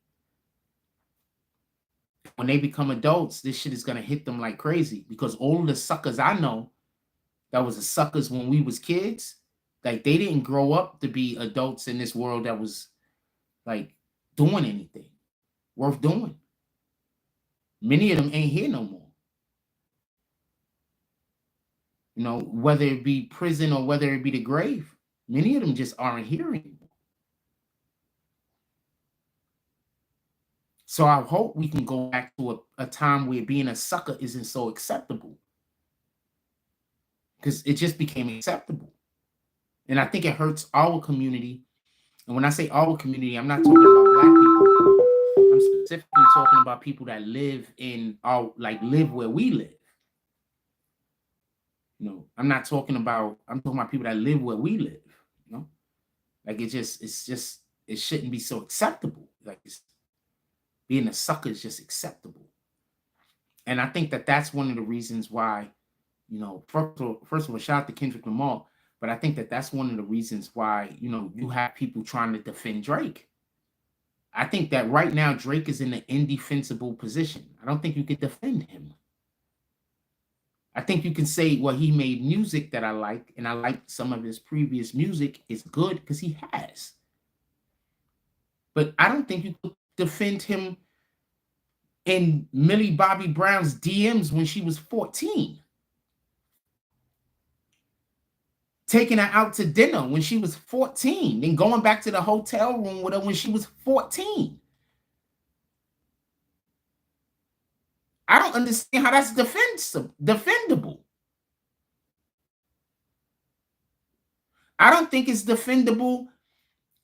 [SPEAKER 1] When they become adults, this shit is going to hit them like crazy, because all of the suckers I know that was the suckers when we was kids, like they didn't grow up to be adults in this world that was like doing anything worth doing. Many of them ain't here no more. You know, whether it be prison or whether it be the grave, many of them just aren't here anymore. So I hope we can go back to a time where being a sucker isn't so acceptable, because it just became acceptable. And I think it hurts our community. And when I say our community, I'm not talking about Black people. I'm specifically talking about people that live in live where we live. You know, I'm talking about people that live where we live. You know, like it shouldn't be so acceptable. Like being a sucker is just acceptable. And I think that that's one of the reasons why, you know, first of all, shout out to Kendrick Lamar, but I think that that's one of the reasons why, you know, you have people trying to defend Drake. I think that right now Drake is in an indefensible position. I don't think you could defend him. I think you can say, well, he made music that I like, and I like some of his previous music is good because he has. But I don't think you could defend him in Millie Bobby Brown's DMs when she was 14. Taking her out to dinner when she was 14, then going back to the hotel room with her when she was 14. I don't understand how that's defendable. I don't think it's defendable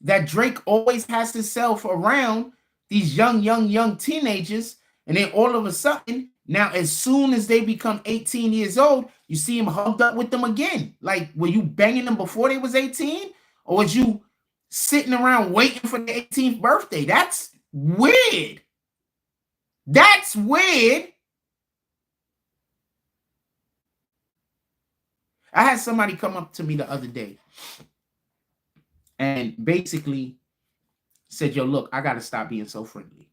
[SPEAKER 1] that Drake always has himself around these young teenagers, and then all of a sudden, now as soon as they become 18 years old, you see him hugged up with them again. Like, were you banging them before they was 18? Or was you sitting around waiting for their 18th birthday? That's weird. That's weird. I had somebody come up to me the other day and basically said, yo, look, I got to stop being so friendly.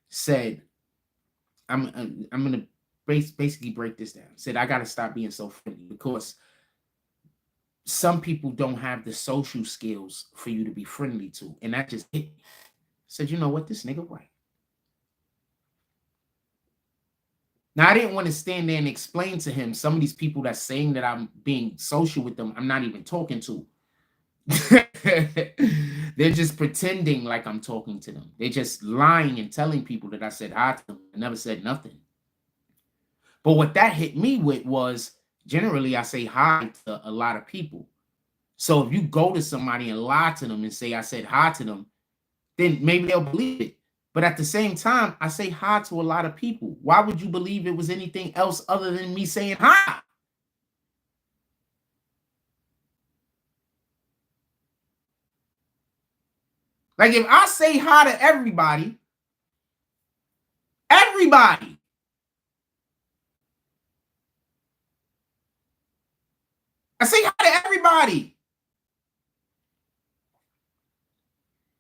[SPEAKER 1] Said, I'm going to basically break this down. Said, I got to stop being so friendly because some people don't have the social skills for you to be friendly to. And that just hit me. Said, you know what? This nigga right. Now, I didn't want to stand there and explain to him some of these people that's saying that I'm being social with them, I'm not even talking to. They're just pretending like I'm talking to them. They're just lying and telling people that I said hi to them. I never said nothing. But what that hit me with was, generally, I say hi to a lot of people. So if you go to somebody and lie to them and say I said hi to them, then maybe they'll believe it. But at the same time, I say hi to a lot of people. Why would you believe it was anything else other than me saying hi? Like if I say hi to everybody, I say hi to everybody.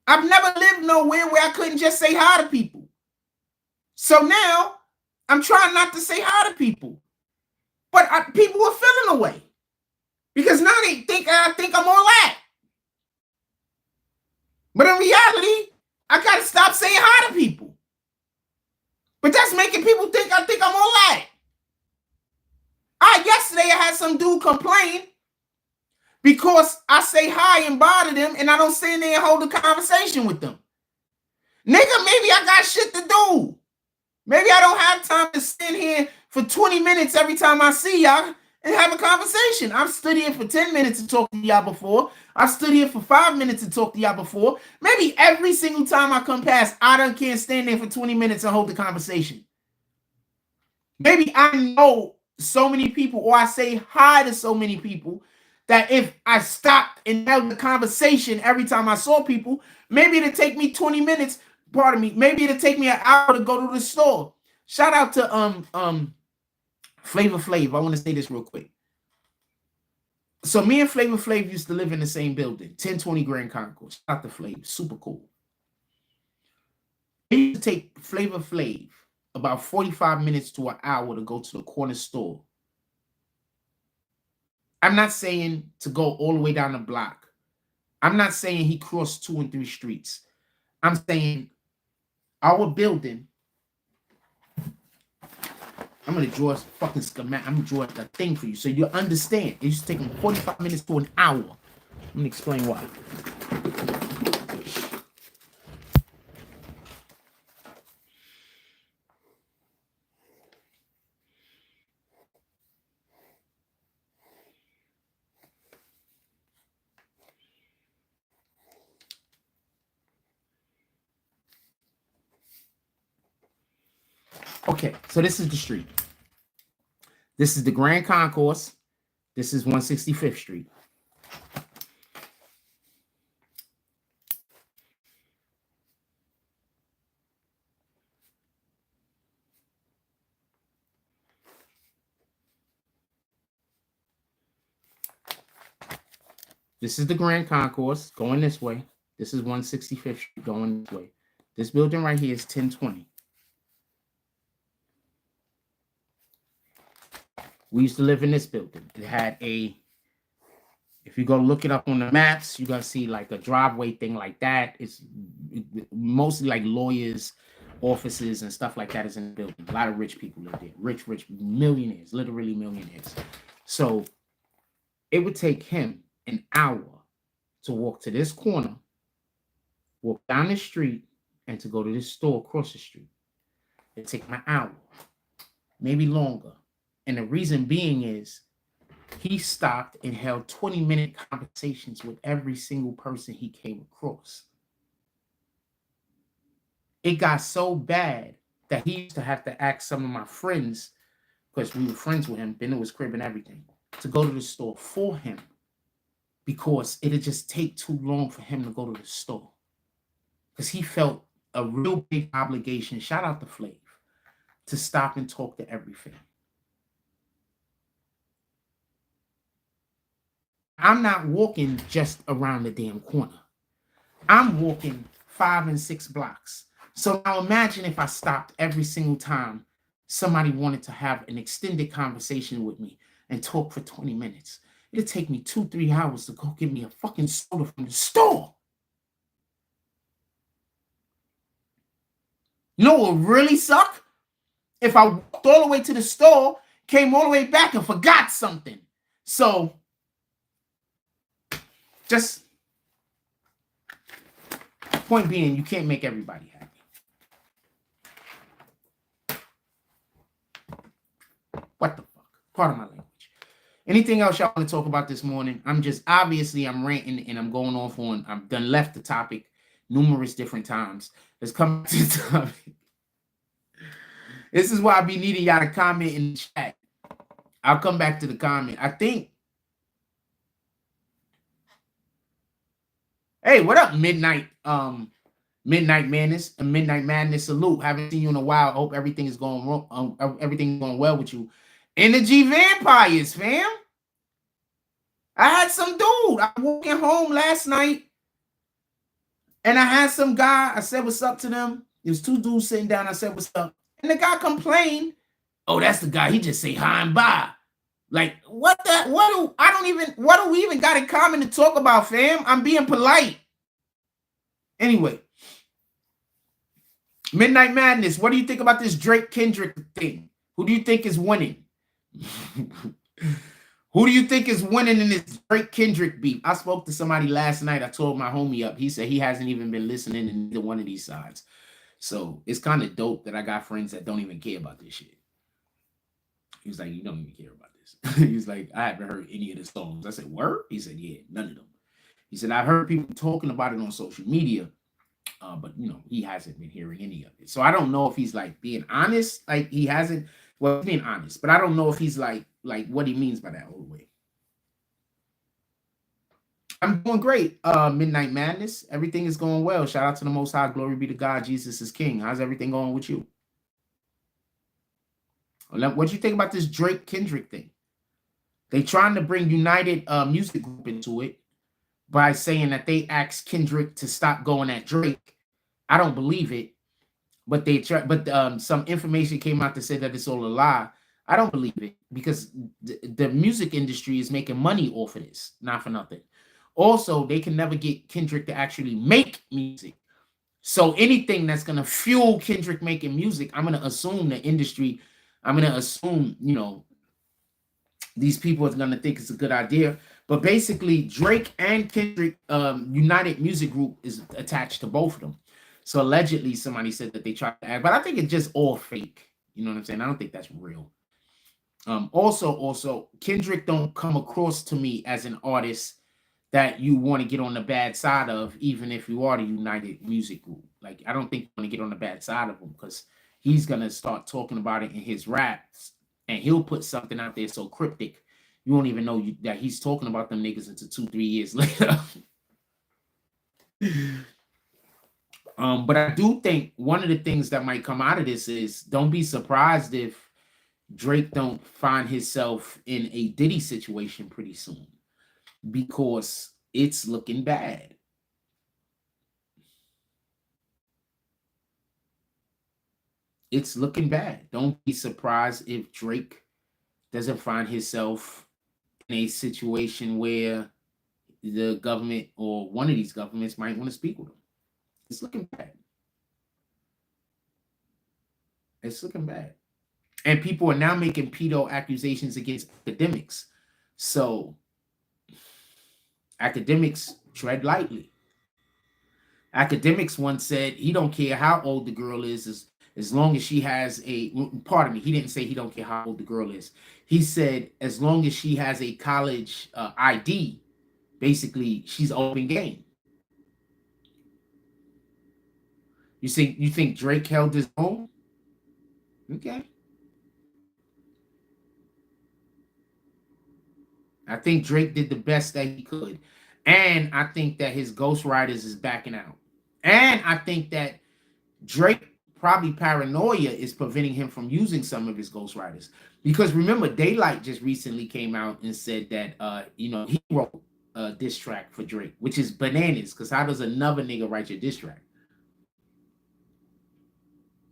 [SPEAKER 1] I've never lived nowhere where I couldn't just say hi to people. So now I'm trying not to say hi to people. But people are feeling away. Because now I think I'm all that. But in reality, I gotta stop saying hi to people. But that's making people think I think I'm all that. Yesterday I had some dude complain because I say hi and bother them and I don't sit there and hold a conversation with them. Nigga, maybe I got shit to do. Maybe I don't have time to stand here for 20 minutes every time I see y'all and have a conversation. I've stood here for 10 minutes to talk to y'all before. I've stood here for 5 minutes to talk to y'all before. Maybe every single time I come past, I can't stand there for 20 minutes and hold the conversation. Maybe I know so many people, or I say hi to so many people, that if I stopped and held the conversation every time I saw people, maybe it'd take me 20 minutes. Pardon me. Maybe it'd take me an hour to go to the store. Shout out to Flavor Flav. I want to say this real quick. So me and Flavor Flav used to live in the same building, 1020 Grand Concourse. Shout out to Flav, super cool. I used to take Flavor Flav about 45 minutes to an hour to go to the corner store. I'm not saying to go all the way down the block. I'm not saying he crossed 2 and 3 streets. I'm saying our building. I'm going to draw a fucking schematic. I'm going to draw a thing for you so you understand. It used to take him 45 minutes to an hour. Let me explain why. Okay, so this is the street. This is the Grand Concourse. This is 165th Street. This is the Grand Concourse going this way. This is 165th Street going this way. This building right here is 1020. We used to live in this building. It had a, if you go look it up on the maps, you're going to see like a driveway thing like that. It's mostly like lawyers, offices, and stuff like that is in the building. A lot of rich people live there. Rich millionaires, literally millionaires. So it would take him an hour to walk to this corner, walk down the street, and to go to this store across the street. It'd take him an hour, maybe longer. And the reason being is he stopped and held 20-minute conversations with every single person he came across. It got so bad that he used to have to ask some of my friends, because we were friends with him, been to his crib and everything, to go to the store for him, because it'd just take too long for him to go to the store. Because he felt a real big obligation, shout out to Flav, to stop and talk to everything. I'm not walking just around the damn corner. I'm walking 5 and 6 blocks. So now imagine if I stopped every single time somebody wanted to have an extended conversation with me and talk for 20 minutes. It'd take me 2-3 hours to go get me a fucking soda from the store. You know what would really suck? If I walked all the way to the store, came all the way back and forgot something. So just point being, you can't make everybody happy. What the fuck? Pardon my language. Anything else y'all want to talk about this morning? I'm ranting and I'm going off on, I've done left the topic numerous different times. Let's come to the topic. This is why I be needing y'all to comment in the chat. I'll come back to the comment. I think, Hey, what up, Midnight Madness and Midnight Madness salute. Haven't seen you in a while. Hope everything is going wrong. Everything going well with you. Energy vampires, fam. I had some dude. I walking home last night, and I had some guy. I said what's up to them. There's two dudes sitting down. I said what's up, and the guy complained. Oh, that's the guy. He just say hi and bye. Like what the? What do we even got in common to talk about, fam? I'm being polite. Anyway. Midnight Madness, what do you think about this Drake Kendrick thing? Who do you think is winning? Who do you think is winning in this Drake Kendrick beef? I spoke to somebody last night. I told my homie up. He said he hasn't even been listening to neither one of these sides. So it's kind of dope that I got friends that don't even care about this shit. He was like, you don't even care about this. He was like, I haven't heard any of the songs. I said, word? He said, yeah, none of them. He said, I heard people talking about it on social media. But you know, he hasn't been hearing any of it. So I don't know if he's like being honest, like he hasn't, well, being honest, but I don't know if he's like what he means by that all the way. I'm doing great. Midnight Madness. Everything is going well. Shout out to the Most High. Glory be to God. Jesus is King. How's everything going with you? What do you think about this Drake Kendrick thing? They trying to bring United Music Group into it by saying that they asked Kendrick to stop going at Drake. I don't believe it, but some information came out to say that it's all a lie. I don't believe it because the music industry is making money off of this, not for nothing. Also, they can never get Kendrick to actually make music. So anything that's going to fuel Kendrick making music, I'm going to assume the industry, I'm going to assume, you know, these people are going to think it's a good idea. But basically, Drake and Kendrick United Music Group is attached to both of them. So allegedly, somebody said that they tried to act, but I think it's just all fake. You know what I'm saying? I don't think that's real. Also, Kendrick don't come across to me as an artist that you want to get on the bad side of, even if you are the United Music Group. Like, I don't think you want to get on the bad side of him because he's going to start talking about it in his raps and he'll put something out there so cryptic you won't even know that he's talking about them niggas until 2-3 years later. But I do think one of the things that might come out of this is don't be surprised if Drake don't find himself in a Diddy situation pretty soon because it's looking bad. It's looking bad. Don't be surprised if Drake doesn't find himself in a situation where the government or one of these governments might want to speak with him. It's looking bad. It's looking bad. And people are now making pedo accusations against Akademiks. So Akademiks tread lightly. Akademiks once said he don't care how old the girl is as long as she has a, pardon me, he didn't say he don't care how old the girl is. He said as long as she has a college ID, basically she's open game. You think Drake held his own? Okay. I think Drake did the best that he could. And I think that his ghostwriters is backing out. And I think that Drake probably paranoia is preventing him from using some of his ghostwriters. Because remember, Daylight just recently came out and said that he wrote a diss track for Drake, which is bananas. Because how does another nigga write your diss track?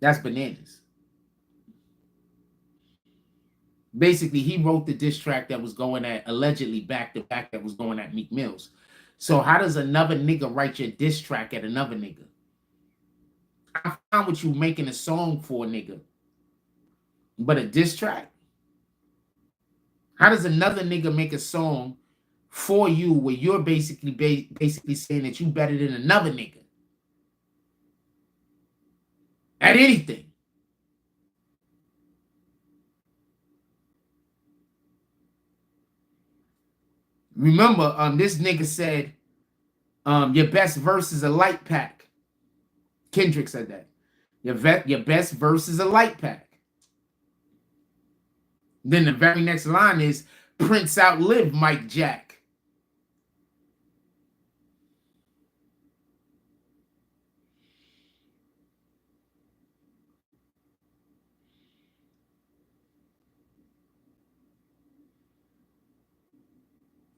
[SPEAKER 1] That's bananas. Basically, he wrote the diss track that was going at, allegedly back to back, that was going at Meek Mills. So how does another nigga write your diss track at another nigga? I'm fine with you making a song for a nigga, but a diss track? How does another nigga make a song for you where you're basically saying that you better than another nigga at anything? Remember, this nigga said, your best verse is a light pack. Kendrick said that. Your best verse is a light pack. Then the very next line is, Prince outlived Mike Jack.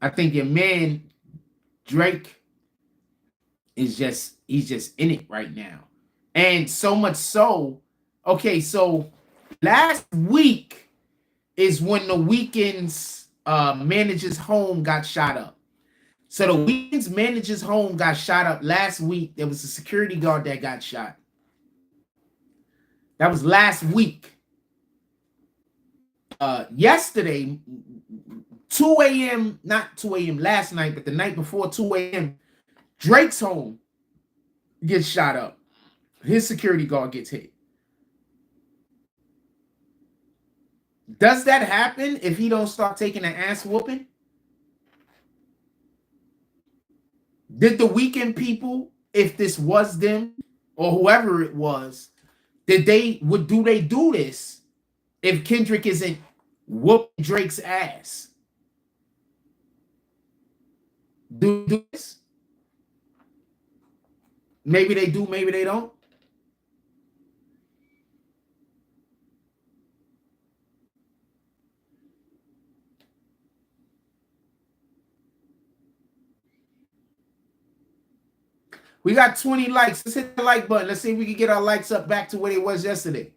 [SPEAKER 1] I think your man Drake is he's just in it right now. And so much so, okay, so last week is when the Weeknd's manager's home got shot up. So the Weeknd's manager's home got shot up last week. There was a security guard that got shot. That was last week. Yesterday, 2 a.m., not 2 a.m. last night, but the night before 2 a.m., Drake's home gets shot up. His security guard gets hit. Does that happen if he don't start taking an ass whooping? Did the Weeknd people, if this was them or whoever it was, do they do this if Kendrick isn't whooping Drake's ass? Do this? Maybe they do, maybe they don't. We got 20 likes. Let's hit the like button. Let's see if we can get our likes up back to where it was yesterday.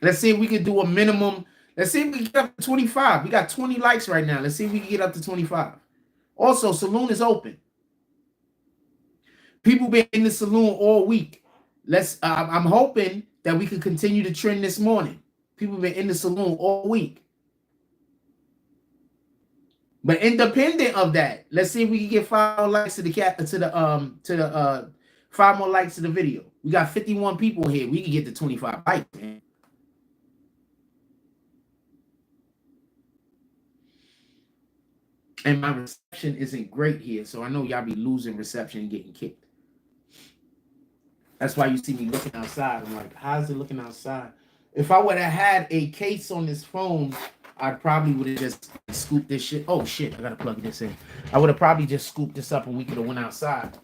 [SPEAKER 1] Let's see if we can do a minimum. Let's see if we can get up to 25. We got 20 likes right now. Let's see if we can get up to 25. Also, saloon is open. People been in the saloon all week. I'm hoping that we can continue the trend this morning. People been in the saloon all week. But independent of that, let's see if we can get 5 more likes to the 5 more likes to the video. We got 51 people here. We can get to 25 likes, man. And my reception isn't great here, so I know y'all be losing reception and getting kicked. That's why you see me looking outside. I'm like, how's it looking outside? If I would have had a case on this phone, I probably would have just scooped this shit. Oh shit, I gotta plug this in. I would have probably just scooped this up and we could have went outside.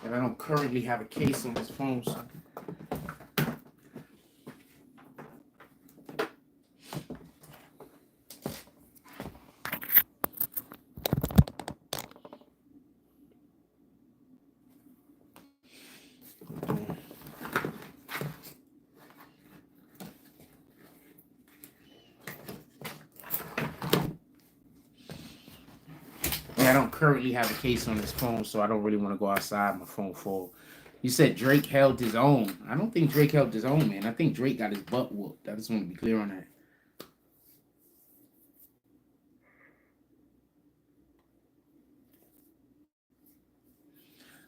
[SPEAKER 1] And I don't currently have a case on this phone, so. I don't currently have a case on this phone, so I don't really want to go outside. My phone full. You said Drake held his own. I don't think Drake held his own, man. I think Drake got his butt whooped. I just want to be clear on that.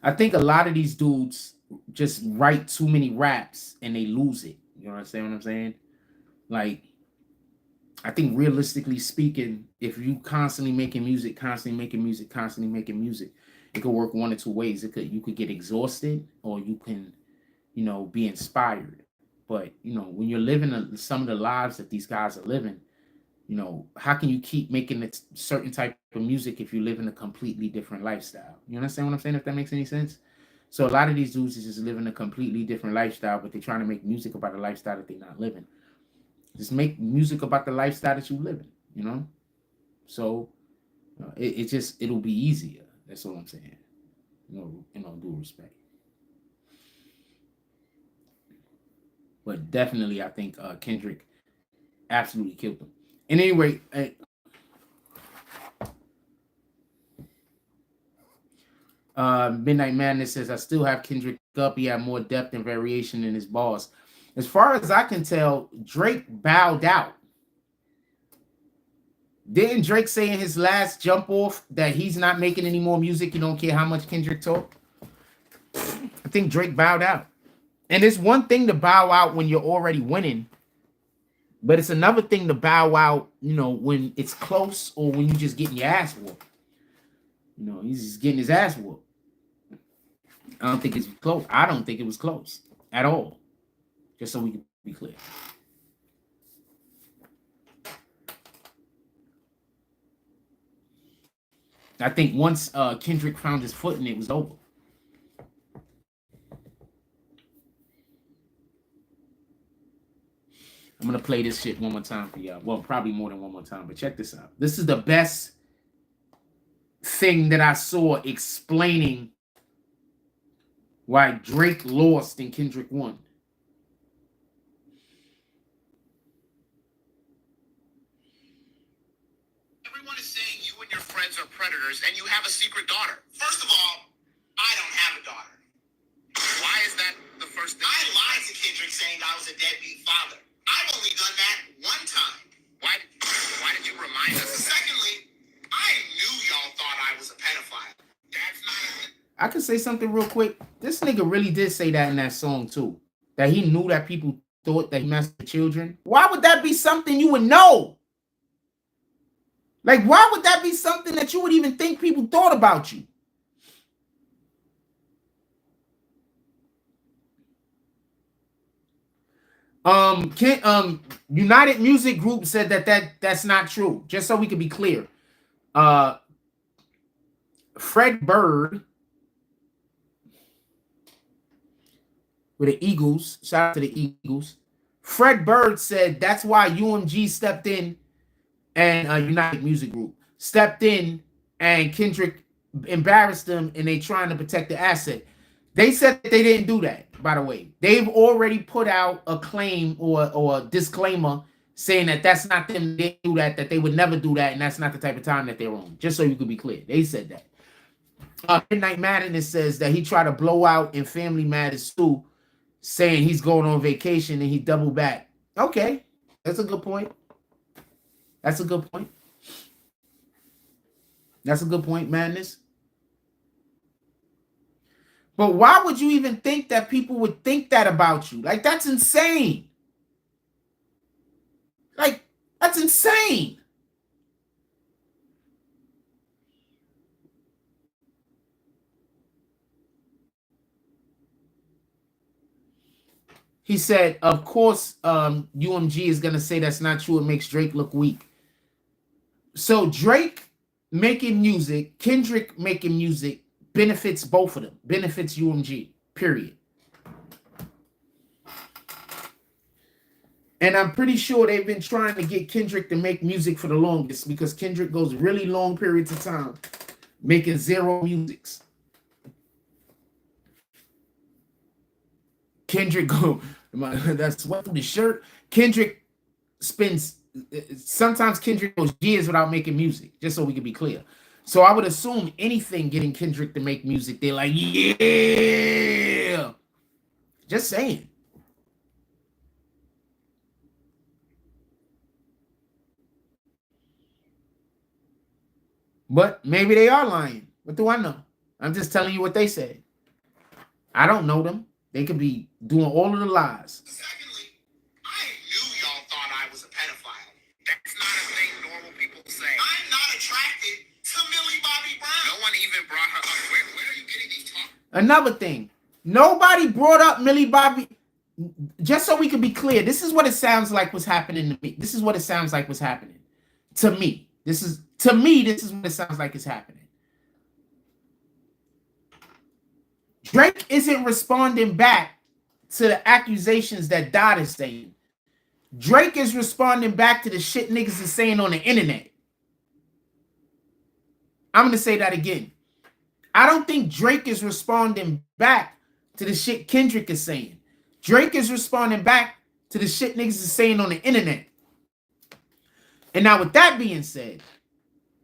[SPEAKER 1] I think a lot of these dudes just write too many raps and they lose it. You understand what I'm saying? Like, I think realistically speaking, if you constantly making music, it could work one or two ways. You could get exhausted, or you can, be inspired. But when you're living some of the lives that these guys are living, how can you keep making a certain type of music if you live in a completely different lifestyle? You understand what I'm saying? If that makes any sense. So a lot of these dudes is just living a completely different lifestyle, but they're trying to make music about a lifestyle that they're not living. Just make music about the lifestyle that you live in, So it'll be easier. That's all I'm saying. In all due respect. But definitely, I think Kendrick absolutely killed him. And anyway, Midnight Madness says, I still have Kendrick up. He had more depth and variation in his bars. As far as I can tell, Drake bowed out. Didn't Drake say in his last jump off that he's not making any more music? You don't care how much Kendrick talk? I think Drake bowed out. And it's one thing to bow out when you're already winning, but it's another thing to bow out, when it's close or when you're just getting your ass whooped. He's just getting his ass whooped. I don't think it's close. I don't think it was close at all. Just so we can be clear. I think once Kendrick found his foot and it was over. I'm going to play this shit one more time for y'all. Well, probably more than one more time, but check this out. This is the best thing that I saw explaining why Drake lost and Kendrick won.
[SPEAKER 2] Everyone is saying you and your friends are predators and you have a secret daughter. First of all, I don't have a daughter. Why is that the first thing? I lied to Kendrick saying I was a deadbeat father. I've only done that one time. Why did you remind us? Secondly, I knew y'all thought I was a pedophile. That's not
[SPEAKER 1] I can say something real quick. This nigga really did say that in that song too. That he knew that people thought that he messed with children. Why would that be something you would know? Like, why would that be something that you would even think people thought about you? United Music Group said that's not true. Just so we can be clear. Fred Bird with the Eagles, shout out to the Eagles. Fred Bird said that's why UMG stepped in and United Music Group stepped in and Kendrick embarrassed them and they trying to protect the asset. They said that they didn't do that, by the way. They've already put out a claim or a disclaimer saying that that's not them. They do that they would never do that, and that's not the type of time that they're on. Just so you could be clear. They said that. Midnight Madness says that he tried to blow out in Family Matters too, saying he's going on vacation and he doubled back. Okay, that's a good point. That's a good point. That's a good point, Madness. But why would you even think that people would think that about you? Like, that's insane. Like, that's insane. He said, of course, UMG is going to say that's not true. It makes Drake look weak. So Drake making music, Kendrick making music, benefits both of them. Benefits UMG, period. And I'm pretty sure they've been trying to get Kendrick to make music for the longest because Kendrick goes really long periods of time making zero musics. Kendrick go, that's what the shirt. Kendrick spends, sometimes Kendrick goes years without making music, just so we can be clear. So I would assume anything getting Kendrick to make music, they're like, yeah. Just saying. But maybe they are lying. What do I know? I'm just telling you what they said. I don't know them. They could be doing all of the lies.
[SPEAKER 2] Secondly, I knew y'all thought I was a pedophile. That's not a thing normal people say. I'm not attracted to Millie Bobby Brown. No one even brought her up. Where are you getting these talks?
[SPEAKER 1] Another thing. Nobody brought up Millie Bobby. Just so we can be clear, this is what it sounds like was happening to me. This is what it sounds like was happening to me. This is what it sounds like is happening. Drake isn't responding back to the accusations that Dot is saying. Drake is responding back to the shit niggas is saying on the internet. I'm going to say that again. I don't think Drake is responding back to the shit Kendrick is saying. Drake is responding back to the shit niggas is saying on the internet. And now with that being said,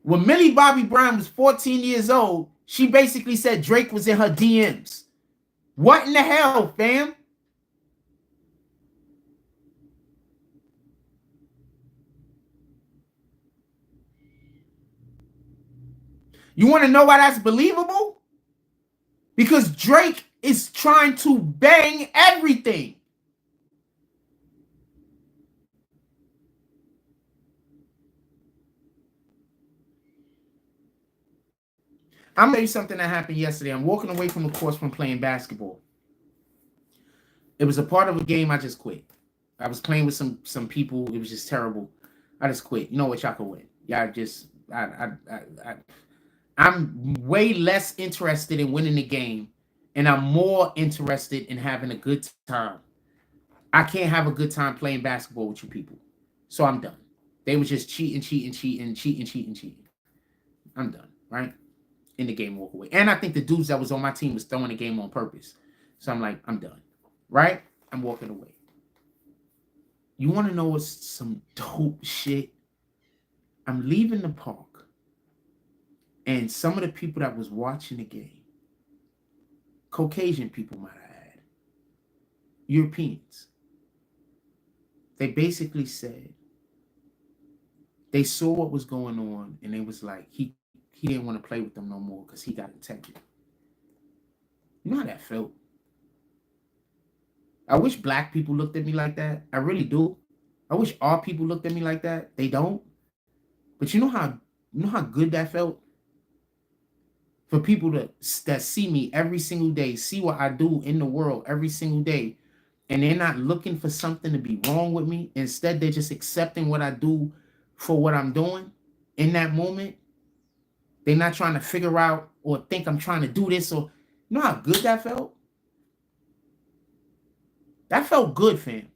[SPEAKER 1] when Millie Bobby Brown was 14 years old, she basically said Drake was in her DMs. What in the hell, fam? You want to know why that's believable? Because Drake is trying to bang everything. I'm going to tell you something that happened yesterday. I'm walking away from the course from playing basketball. It was a part of a game I just quit. I was playing with some people. It was just terrible. I just quit. You know what? Y'all can win. Y'all just... I'm way less interested in winning the game, and I'm more interested in having a good time. I can't have a good time playing basketball with you people. So I'm done. They was just cheating. I'm done, right? In the game, walk away. And I think the dudes that was on my team was throwing the game on purpose. So I'm like, I'm done, right? I'm walking away. You want to know what's some dope shit? I'm leaving the park, and some of the people that was watching the game, Caucasian people might have had, Europeans, they basically said they saw what was going on, and they was like, he didn't want to play with them no more because he got integrity. You know how that felt? I wish black people looked at me like that. I really do. I wish all people looked at me like that. They don't. But you know how good that felt? For people that see me every single day, see what I do in the world every single day, and they're not looking for something to be wrong with me. Instead, they're just accepting what I do for what I'm doing in that moment. They're not trying to figure out or think I'm trying to do this. Or you know how good that felt? That felt good, fam.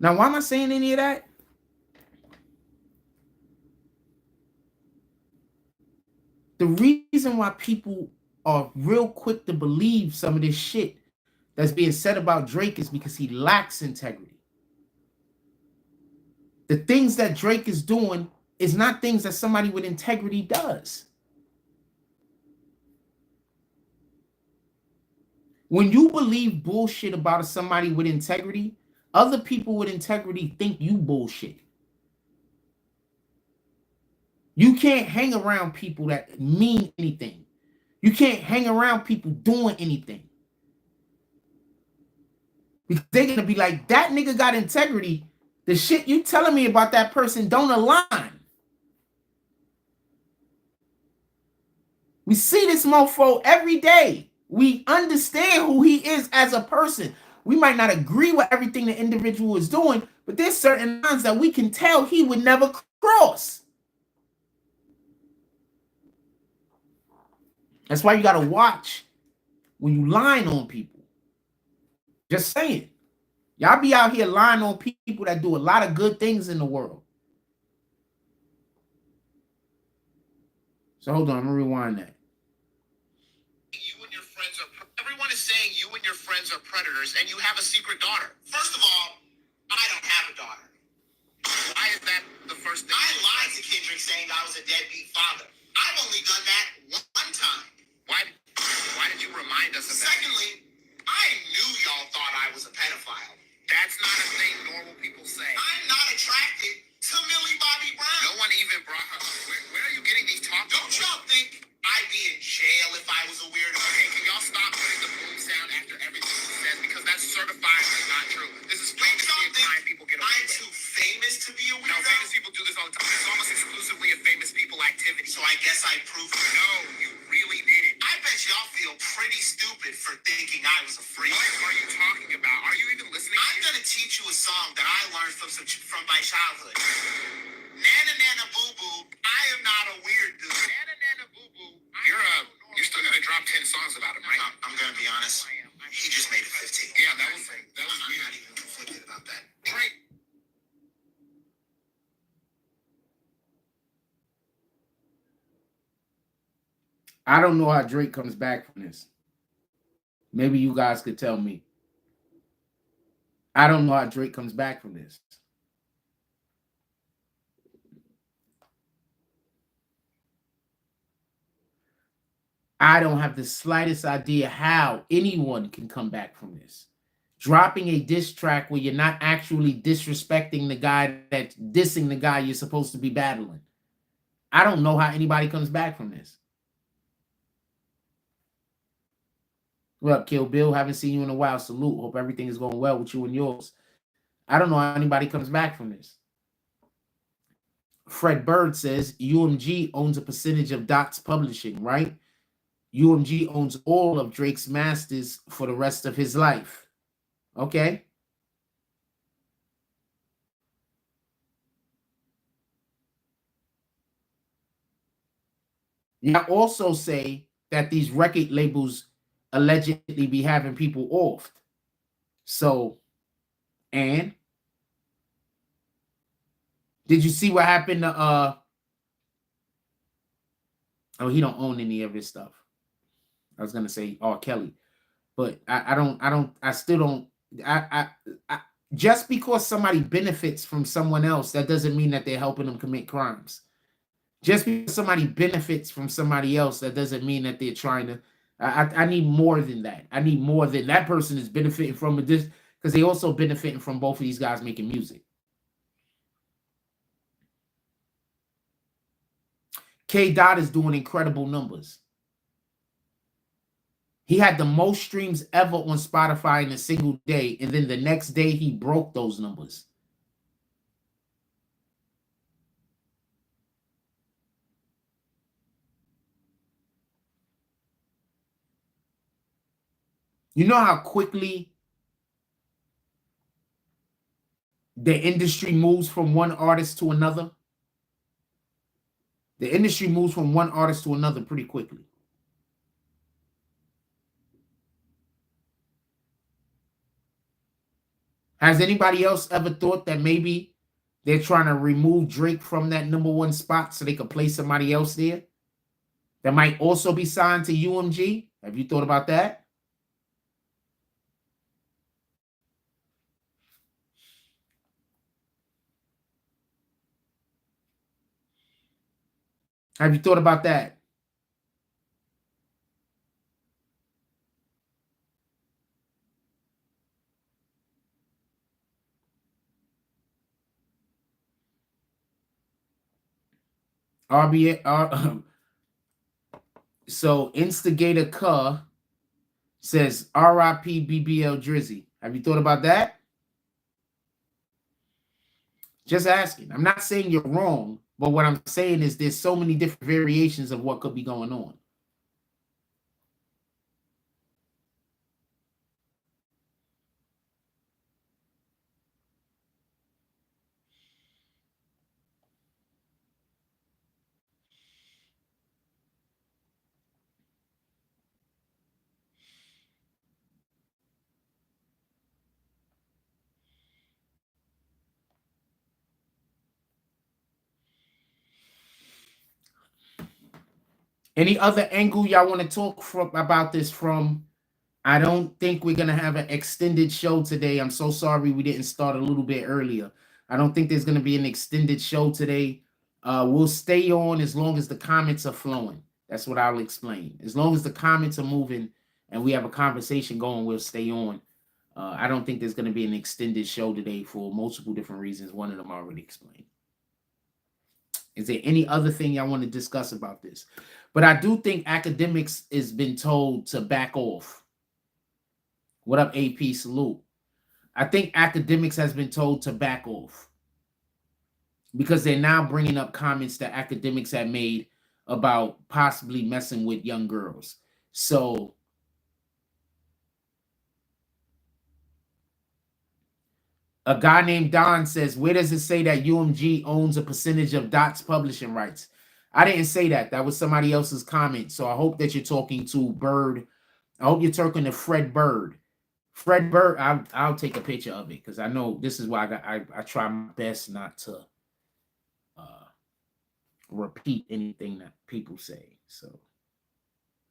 [SPEAKER 1] Now, why am I saying any of that? The reason why people are real quick to believe some of this shit that's being said about Drake is because he lacks integrity. The things that Drake is doing is not things that somebody with integrity does. When you believe bullshit about somebody with integrity, other people with integrity think you bullshit. You can't hang around people that mean anything. You can't hang around people doing anything. Because they're going to be like, that nigga got integrity. The shit you telling me about that person don't align. We see this mofo every day. We understand who he is as a person. We might not agree with everything the individual is doing, but there's certain lines that we can tell he would never cross. That's why you got to watch when you lying on people. Just saying. Y'all be out here lying on people that do a lot of good things in the world. So hold on, I'm going to rewind that.
[SPEAKER 2] Everyone is saying you and your friends are predators and you have a secret daughter. First of all, I don't have a daughter. Why is that the first thing? I lied to Kendrick saying I was a deadbeat father. I've only done that one time. Why did you remind us of that? Secondly, I knew y'all thought I was a pedophile. That's not a thing normal people say. I'm not attracted to Millie Bobby Brown. No one even brought her. Where are you getting these talks? Don't y'all think I'd be in jail if I was a weirdo? Okay, can y'all stop putting the boom sound after everything she says? Because that's certifiably not true. This is famously a crime people get away with. I'm too famous to be a weirdo? No, famous people do this all the time. It's almost exclusively a famous people activity. So I guess I proved it. No, you really didn't. I bet y'all feel pretty stupid for thinking I was a freak. What are you talking about? Are you even listening? I'm gonna teach you a song that I learned from my childhood. Nana Nana Boo Boo, I am not a weird dude. Nana Nana Boo Boo. You're still gonna drop 10 songs about him, right? I'm gonna be honest. He just made it 15. Yeah, that was weird. I'm not even conflicted about that. Drake.
[SPEAKER 1] I don't know how Drake comes back from this. Maybe you guys could tell me. I don't know how Drake comes back from this. I don't have the slightest idea how anyone can come back from this. Dropping a diss track where you're not actually disrespecting the guy that's dissing the guy you're supposed to be battling. I don't know how anybody comes back from this. What up, Kill Bill? Haven't seen you in a while. Salute. Hope everything is going well with you and yours. I don't know how anybody comes back from this. Fred Bird says UMG owns a percentage of Dot's publishing, right? UMG owns all of Drake's masters for the rest of his life. Okay. You also say that these record labels allegedly be having people off. So, and did you see what happened to oh, he don't own any of his stuff. I was gonna say R. Kelly, but I still don't I just because somebody benefits from someone else, that doesn't mean that they're helping them commit crimes. Just because somebody benefits from somebody else, that doesn't mean that they're trying to. I need more than that. I need more than that person is benefiting from this, because they also benefiting from both of these guys making music. K. Dot is doing incredible numbers. He had the most streams ever on Spotify in a single day, and then the next day he broke those numbers. You know how quickly the industry moves from one artist to another? The industry moves from one artist to another pretty quickly. Has anybody else ever thought that maybe they're trying to remove Drake from that #1 spot so they could play somebody else there that might also be signed to UMG? Have you thought about that? Have you thought about that? So Instigator Cuh says RIP BBL Drizzy. Have you thought about that? Just asking. I'm not saying you're wrong, but what I'm saying is there's so many different variations of what could be going on. Any other angle y'all want to talk about this from? I don't think we're going to have an extended show today. I'm so sorry we didn't start a little bit earlier. I don't think there's going to be an extended show today. We'll stay on as long as the comments are flowing. That's what I'll explain. As long as the comments are moving and we have a conversation going, we'll stay on. I don't think there's going to be an extended show today for multiple different reasons. One of them I already explained. Is there any other thing y'all want to discuss about this? But I do think Akademiks has been told to back off. What up, AP? Salute. I think Akademiks has been told to back off because they're now bringing up comments that Akademiks had made about possibly messing with young girls. So a guy named Don says, where does it say that UMG owns a percentage of Dot's publishing rights? I didn't say that. That was somebody else's comment. So I hope that you're talking to Bird. I hope you're talking to Fred Bird. Fred Bird, I'll take a picture of it because I know this is why I try my best not to repeat anything that people say. So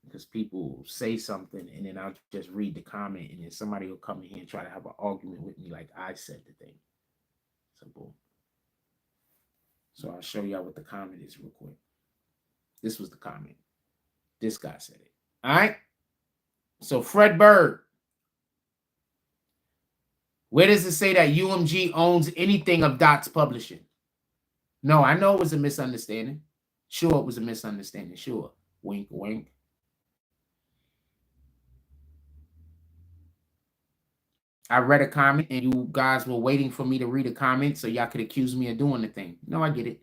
[SPEAKER 1] because people say something and then I'll just read the comment and then somebody will come in here and try to have an argument with me like I said the thing. So boom. So I'll show y'all what the comment is real quick. This was the comment. This guy said it. All right. So Fred Bird. Where does it say that UMG owns anything of Dot's publishing? No, I know it was a misunderstanding. Sure, it was a misunderstanding. Sure. Wink, wink. I read a comment and you guys were waiting for me to read a comment so y'all could accuse me of doing the thing. No, I get it.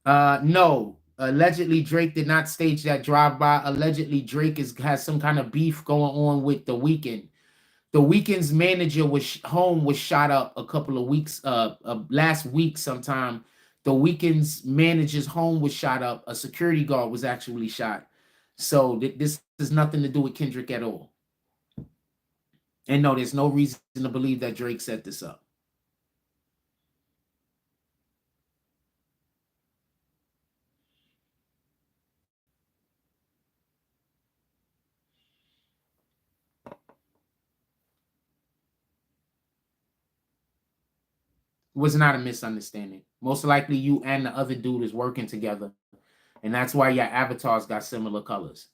[SPEAKER 1] No. Allegedly, Drake did not stage that drive-by. Allegedly, Drake has some kind of beef going on with The Weeknd. The Weeknd's manager was home was shot up a couple of weeks, last week sometime. The Weeknd's manager's home was shot up. A security guard was actually shot. So this has nothing to do with Kendrick at all. And no, there's no reason to believe that Drake set this up. It was not a misunderstanding. Most likely you and the other dude is working together. And that's why your avatars got similar colors.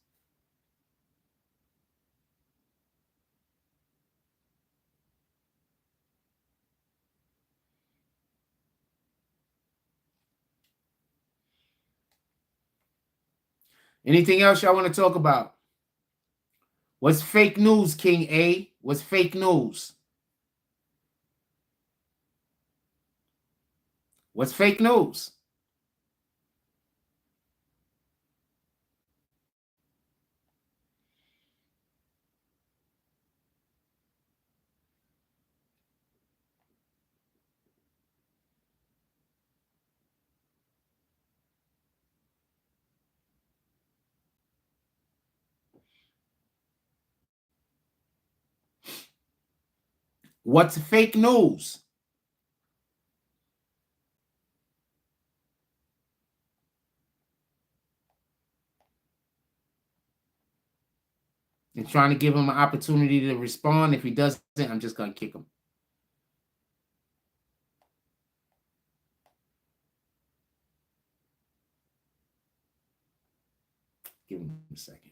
[SPEAKER 1] Anything else y'all want to talk about? What's fake news, King A? What's fake news? What's fake news? What's fake news? And trying to give him an opportunity to respond. If he doesn't, I'm just going to kick him. Give him a second.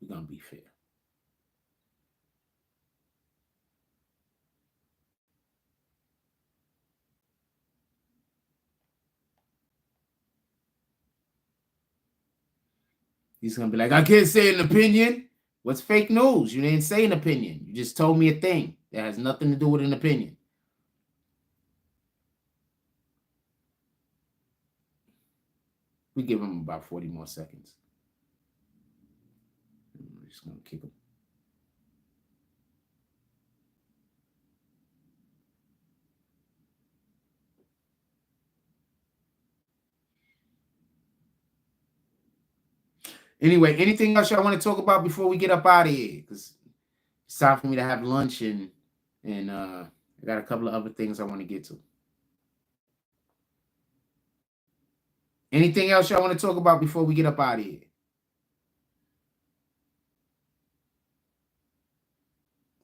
[SPEAKER 1] We're going to be fair. He's going to be like, I can't say an opinion. What's fake news? You didn't say an opinion. You just told me a thing that has nothing to do with an opinion. We give him about 40 more seconds. I'm just going to kick him. Anyway, anything else y'all want to talk about before we get up out of here? Because it's time for me to have lunch and I got a couple of other things I want to get to. Anything else y'all want to talk about before we get up out of here?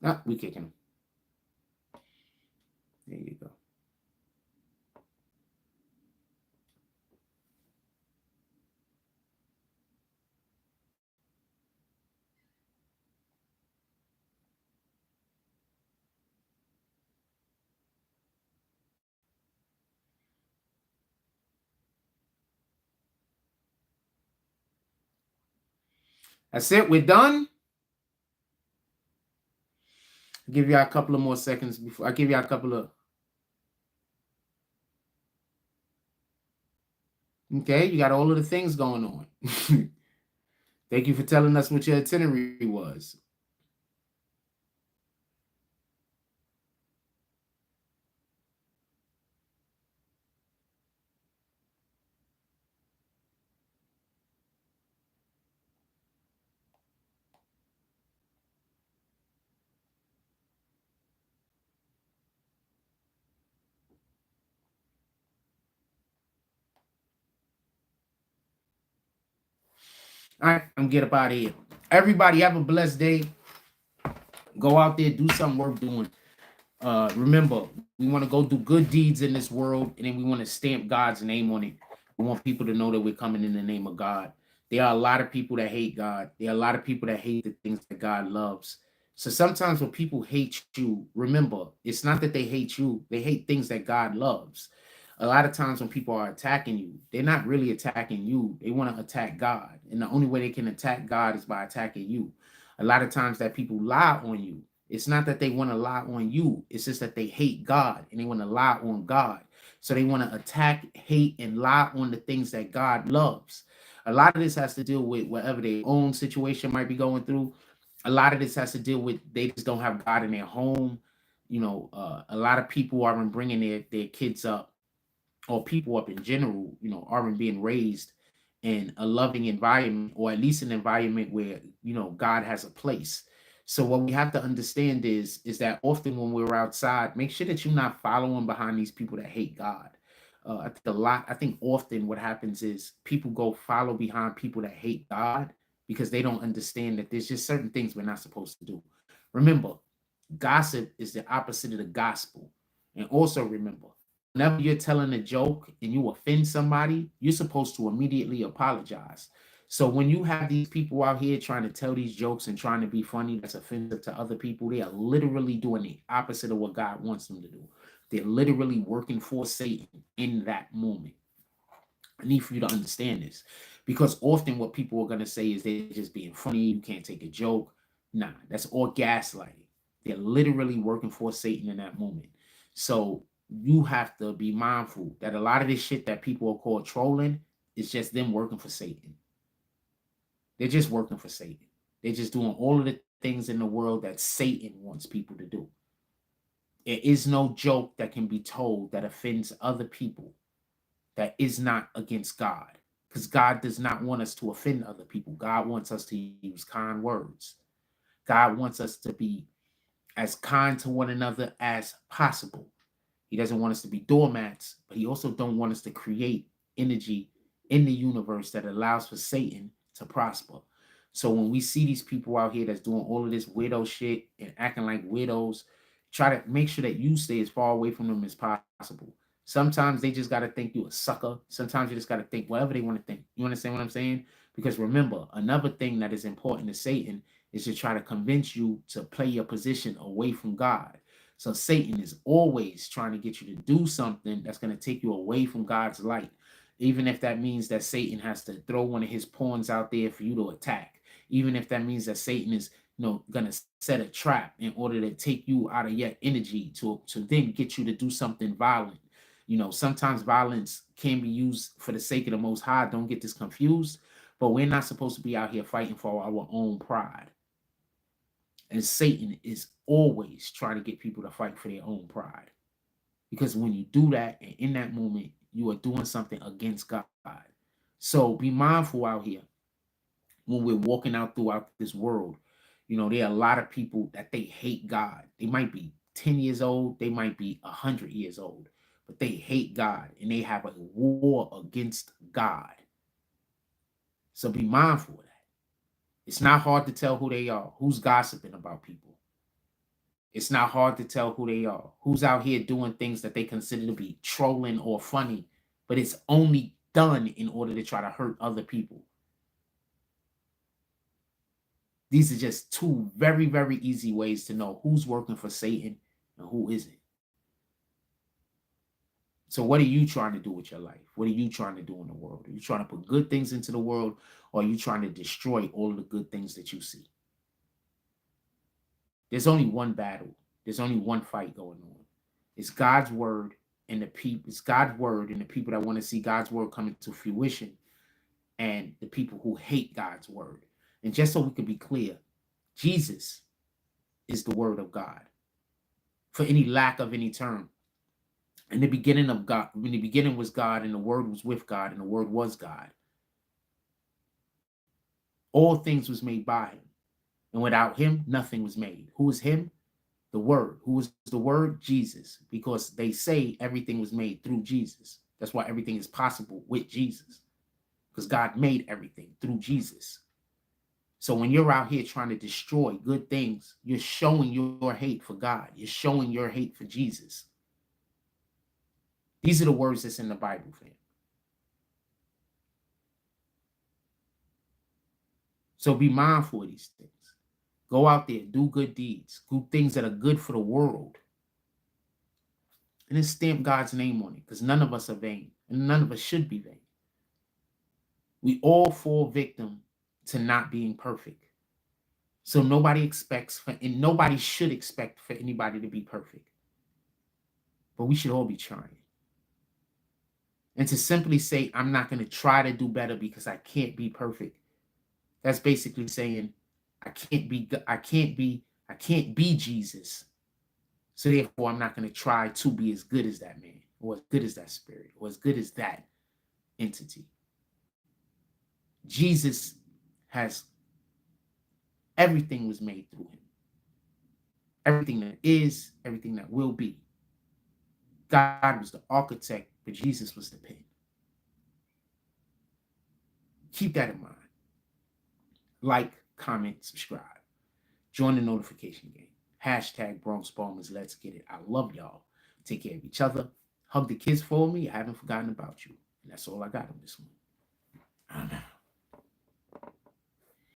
[SPEAKER 1] No, we kicking him. There you go. That's it. We're done. I'll give y'all a couple of more seconds before I give y'all a couple of. Okay, you got all of the things going on. Thank you for telling us what your itinerary was. All right, I'm get up out of here. Everybody have a blessed day. Go out there, do something worth doing. Remember, we want to go do good deeds in this world, and then we want to stamp God's name on it. We want people to know that we're coming in the name of God. There are a lot of people that hate God. There are a lot of people that hate the things that God loves. So sometimes when people hate you, remember, it's not that they hate you. They hate things that God loves. A lot of times when people are attacking you, they're not really attacking you. They want to attack God. And the only way they can attack God is by attacking you. A lot of times that people lie on you. It's not that they want to lie on you. It's just that they hate God and they want to lie on God. So they want to attack, hate, and lie on the things that God loves. A lot of this has to deal with whatever their own situation might be going through. A lot of this has to deal with they just don't have God in their home. You know, a lot of people aren't bringing their kids up, or people up in general, you know, aren't being raised in a loving environment, or at least an environment where, you know, God has a place. So what we have to understand is that often when we're outside, make sure that you're not following behind these people that hate God. I think often what happens is people go follow behind people that hate God because they don't understand that there's just certain things we're not supposed to do. Remember, gossip is the opposite of the gospel. And also remember, whenever you're telling a joke and you offend somebody, you're supposed to immediately apologize. So when you have these people out here trying to tell these jokes and trying to be funny that's offensive to other people, they are literally doing the opposite of what God wants them to do. They're literally working for Satan in that moment. I need for you to understand this, because often what people are going to say is they're just being funny. You can't take a joke. Nah, that's all gaslighting. They're literally working for Satan in that moment. So you have to be mindful that a lot of this shit that people are called trolling is just them working for Satan. They're just working for Satan. They're just doing all of the things in the world that Satan wants people to do. There is no joke that can be told that offends other people that is not against God. Because God does not want us to offend other people. God wants us to use kind words. God wants us to be as kind to one another as possible. He doesn't want us to be doormats, but he also don't want us to create energy in the universe that allows for Satan to prosper. So when we see these people out here that's doing all of this weirdo shit and acting like weirdos, try to make sure that you stay as far away from them as possible. Sometimes they just got to think you a sucker. Sometimes you just got to think whatever they want to think. You understand what I'm saying? Because remember, another thing that is important to Satan is to try to convince you to play your position away from God. So Satan is always trying to get you to do something that's going to take you away from God's light, even if that means that Satan has to throw one of his pawns out there for you to attack, even if that means that Satan is, you know, going to set a trap in order to take you out of your energy to then get you to do something violent. You know, sometimes violence can be used for the sake of the Most High. Don't get this confused, but we're not supposed to be out here fighting for our own pride. And Satan is always trying to get people to fight for their own pride. Because when you do that, and in that moment, you are doing something against God. So be mindful out here when we're walking out throughout this world. You know, there are a lot of people that they hate God. They might be 10 years old, they might be 100 years old, but they hate God and they have a war against God. So be mindful of that. It's not hard to tell who they are, who's gossiping about people. It's not hard to tell who they are, who's out here doing things that they consider to be trolling or funny, but it's only done in order to try to hurt other people. These are just two very, very easy ways to know who's working for Satan and who isn't. So what are you trying to do with your life? What are you trying to do in the world? Are you trying to put good things into the world, or are you trying to destroy all of the good things that you see? There's only one battle. There's only one fight going on. It's God's word and the people. It's God's word and the people that want to see God's word come into fruition, and the people who hate God's word. And just so we can be clear, Jesus is the word of God. For any lack of any term, in the beginning of God, in the beginning was God, and the word was with God, and the word was God. All things was made by him, and without him, nothing was made. Who is him? The word. Who is the word? Jesus. Because they say everything was made through Jesus. That's why everything is possible with Jesus. Because God made everything through Jesus. So when you're out here trying to destroy good things, you're showing your hate for God. You're showing your hate for Jesus. These are the words that's in the Bible, fam. So be mindful of these things. Go out there, do good deeds, do things that are good for the world. And then stamp God's name on it, because none of us are vain, and none of us should be vain. We all fall victim to not being perfect. So nobody should expect for anybody to be perfect. But we should all be trying. And to simply say, I'm not going to try to do better because I can't be perfect, that's basically saying I can't be Jesus. So therefore, I'm not going to try to be as good as that man, or as good as that spirit, or as good as that entity. Jesus has, everything was made through him. Everything that is, everything that will be. God was the architect, but Jesus was the pen. Keep that in mind. Like, comment, subscribe. Join the notification game. Hashtag Bronx Bombers. Let's get it. I love y'all. Take care of each other. Hug the kids for me. I haven't forgotten about you. And that's all I got on this one.